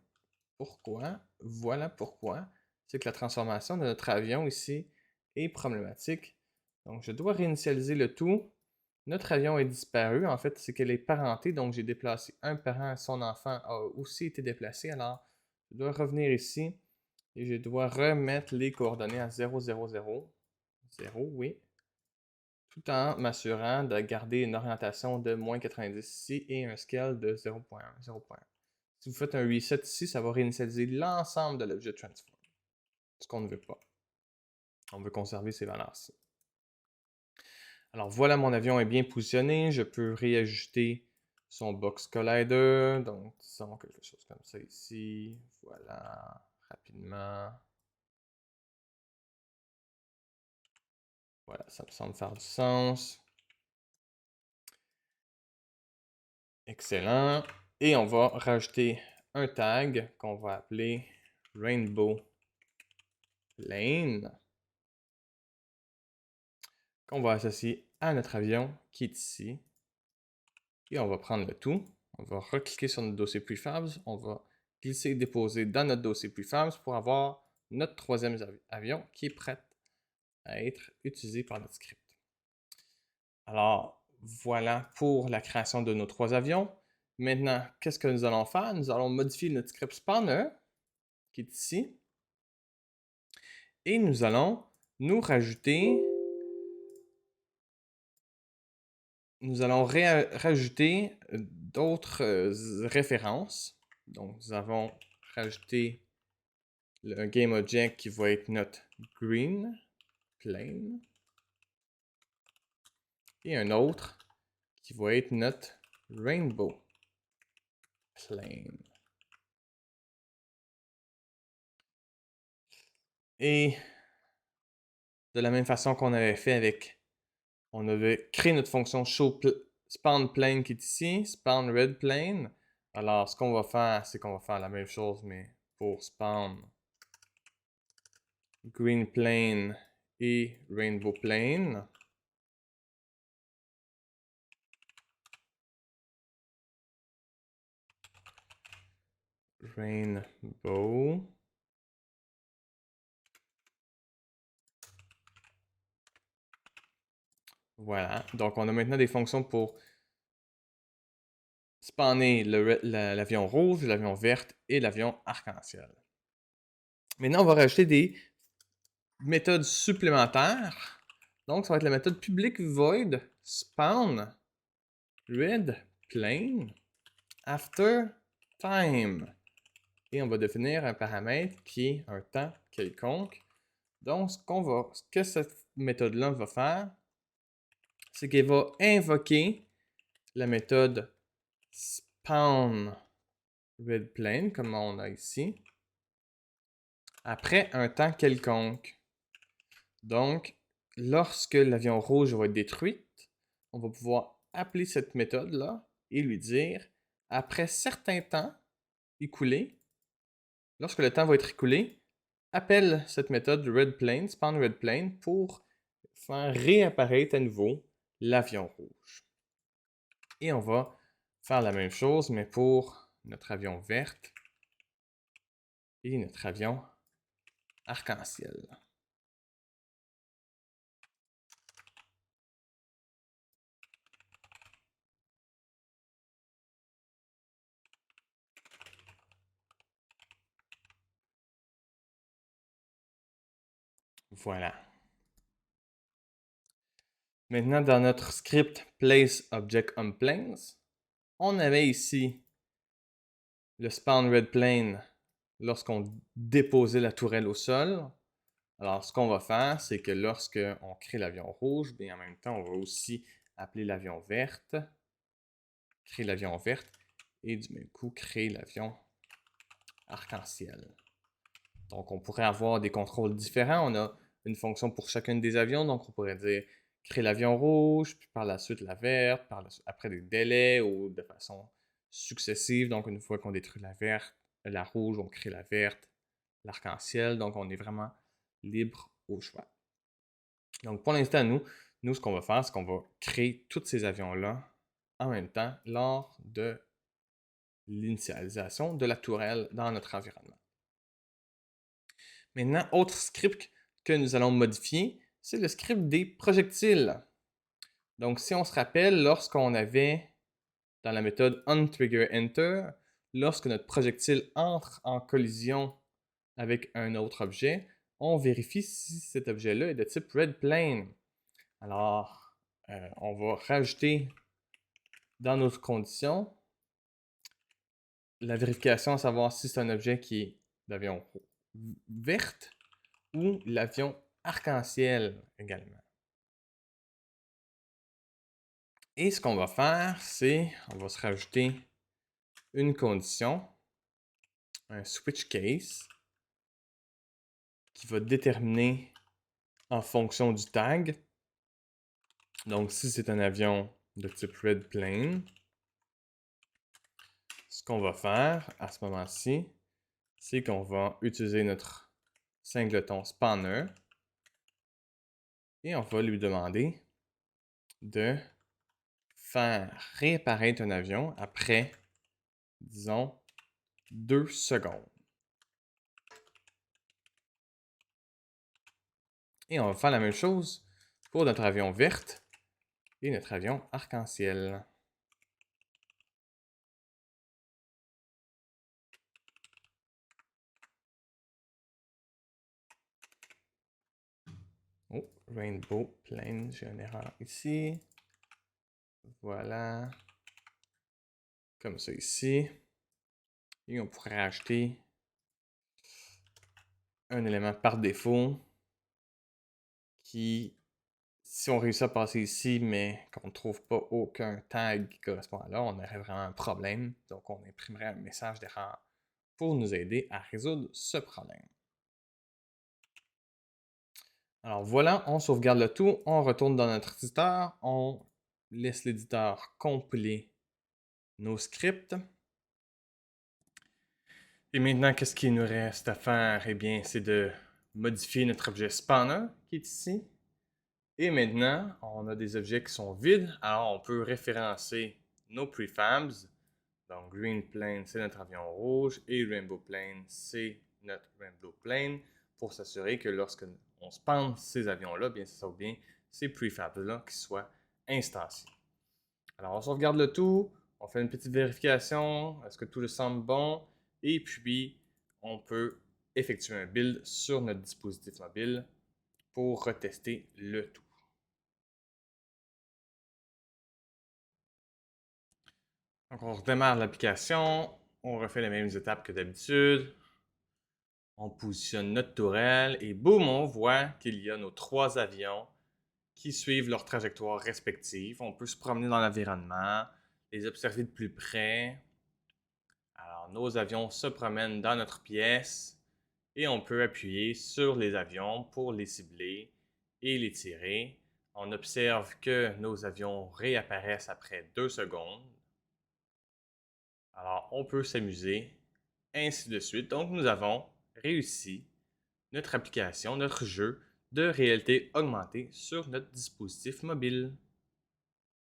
Pourquoi? Voilà pourquoi. c'est que la transformation de notre avion ici est problématique. Donc, je dois réinitialiser le tout. Notre avion est disparu. En fait, c'est qu'elle est parentée, donc j'ai déplacé un parent, son enfant a aussi été déplacé. Alors, je dois revenir ici et je dois remettre les coordonnées à 0, 0, 0. 0, oui. Tout en m'assurant de garder une orientation de moins 90 ici et un scale de 0.1, 0.1. Si vous faites un reset ici, ça va réinitialiser l'ensemble de l'objet transform. Ce qu'on ne veut pas. On veut conserver ces valeurs-ci. Alors voilà, mon avion est bien positionné. Je peux réajuster son box collider. Donc, disons quelque chose comme ça ici. Voilà, rapidement. Voilà, ça me semble faire du sens. Excellent. Et on va rajouter un tag qu'on va appeler Rainbow Plane, qu'on va associer à notre avion qui est ici. Et on va prendre le tout. On va recliquer sur notre dossier prefabs. On va glisser et déposer dans notre dossier prefabs pour avoir notre troisième avion qui est prêt à être utilisé par notre script. Alors, voilà pour la création de nos trois avions. Maintenant, qu'est-ce que nous allons faire? Nous allons modifier notre script spawner, qui est ici. Et nous allons nous rajouter... Nous allons rajouter d'autres références. Donc, nous avons rajouté un GameObject qui va être notre green plane. Et un autre qui va être notre rainbow plane. Et de la même façon qu'on avait fait avec, on avait créé notre fonction spawn plane qui est ici, spawn red plane. Alors, ce qu'on va faire, c'est qu'on va faire la même chose, mais pour spawn green plane et rainbow plane. Rainbow. Voilà. Donc, on a maintenant des fonctions pour spawner l'avion rouge, l'avion vert et l'avion arc-en-ciel. Maintenant, on va rajouter des méthodes supplémentaires. Donc, ça va être la méthode public void spawn red plane after time. Et on va définir un paramètre qui est un temps quelconque. Donc, ce que cette méthode-là va faire, c'est qu'elle va invoquer la méthode spawn red plane, comme on a ici, après un temps quelconque. Donc, lorsque l'avion rouge va être détruit, on va pouvoir appeler cette méthode-là et lui dire, après certain temps écoulé, lorsque le temps va être écoulé, appelle cette méthode redPlane, spawn redPlane, pour faire réapparaître à nouveau l'avion rouge. Et on va faire la même chose, mais pour notre avion vert et notre avion arc-en-ciel. Voilà. Maintenant, dans notre script Place Object on Planes, on avait ici le spawn red plane lorsqu'on déposait la tourelle au sol. Alors, ce qu'on va faire, c'est que lorsque on crée l'avion rouge, bien en même temps, on va aussi appeler l'avion verte, créer l'avion verte, et du même coup, créer l'avion arc-en-ciel. Donc, on pourrait avoir des contrôles différents. On a une fonction pour chacun des avions, donc on pourrait dire créer l'avion rouge, puis par la suite la verte, après des délais ou de façon successive. Donc, une fois qu'on détruit la rouge, on crée la verte, l'arc-en-ciel. Donc, on est vraiment libre au choix. Donc, pour l'instant, nous, ce qu'on va faire, c'est qu'on va créer tous ces avions-là en même temps lors de l'initialisation de la tourelle dans notre environnement. Maintenant, autre script que nous allons modifier, c'est le script des projectiles. Donc, si on se rappelle, lorsqu'on avait dans la méthode onTriggerEnter, lorsque notre projectile entre en collision avec un autre objet, on vérifie si cet objet-là est de type RedPlane. Alors, on va rajouter dans nos conditions la vérification à savoir si c'est un objet qui est l'avion verte ou l'avion arc-en-ciel également. Et ce qu'on va faire, c'est on va se rajouter une condition, un switch case, qui va déterminer en fonction du tag. Donc, si c'est un avion de type RedPlane, ce qu'on va faire à ce moment-ci, c'est qu'on va utiliser notre singleton spanner et on va lui demander de faire réapparaître un avion après, disons, 2 secondes. Et on va faire la même chose pour notre avion verte et notre avion arc-en-ciel. Oh, Rainbow Plane, j'ai une erreur ici. Voilà. Comme ça ici. Et on pourrait ajouter un élément par défaut qui, si on réussit à passer ici, mais qu'on ne trouve pas aucun tag qui correspond à là, on aurait vraiment un problème. Donc, on imprimerait un message d'erreur pour nous aider à résoudre ce problème. Alors voilà, on sauvegarde le tout, on retourne dans notre éditeur, on laisse l'éditeur compiler nos scripts. Et maintenant, qu'est-ce qu'il nous reste à faire? Eh bien, c'est de modifier notre objet spawner qui est ici. Et maintenant, on a des objets qui sont vides, alors on peut référencer nos prefabs. Donc, Green Plane, c'est notre avion rouge, et Rainbow Plane, c'est notre Rainbow Plane, pour s'assurer que lorsque on spawn ces avions-là, bien, ça soit bien ces prefabs-là qui soient instanciés. Alors, on sauvegarde le tout, on fait une petite vérification, est-ce que tout semble bon, et puis on peut effectuer un build sur notre dispositif mobile pour retester le tout. Donc, on redémarre l'application, on refait les mêmes étapes que d'habitude. On positionne notre tourelle et boum, on voit qu'il y a nos 3 avions qui suivent leur trajectoire respective. On peut se promener dans l'environnement, les observer de plus près. Alors, nos avions se promènent dans notre pièce et on peut appuyer sur les avions pour les cibler et les tirer. On observe que nos avions réapparaissent après 2 secondes. Alors, on peut s'amuser, ainsi de suite. Donc, nous avons réussi notre application, notre jeu de réalité augmentée sur notre dispositif mobile.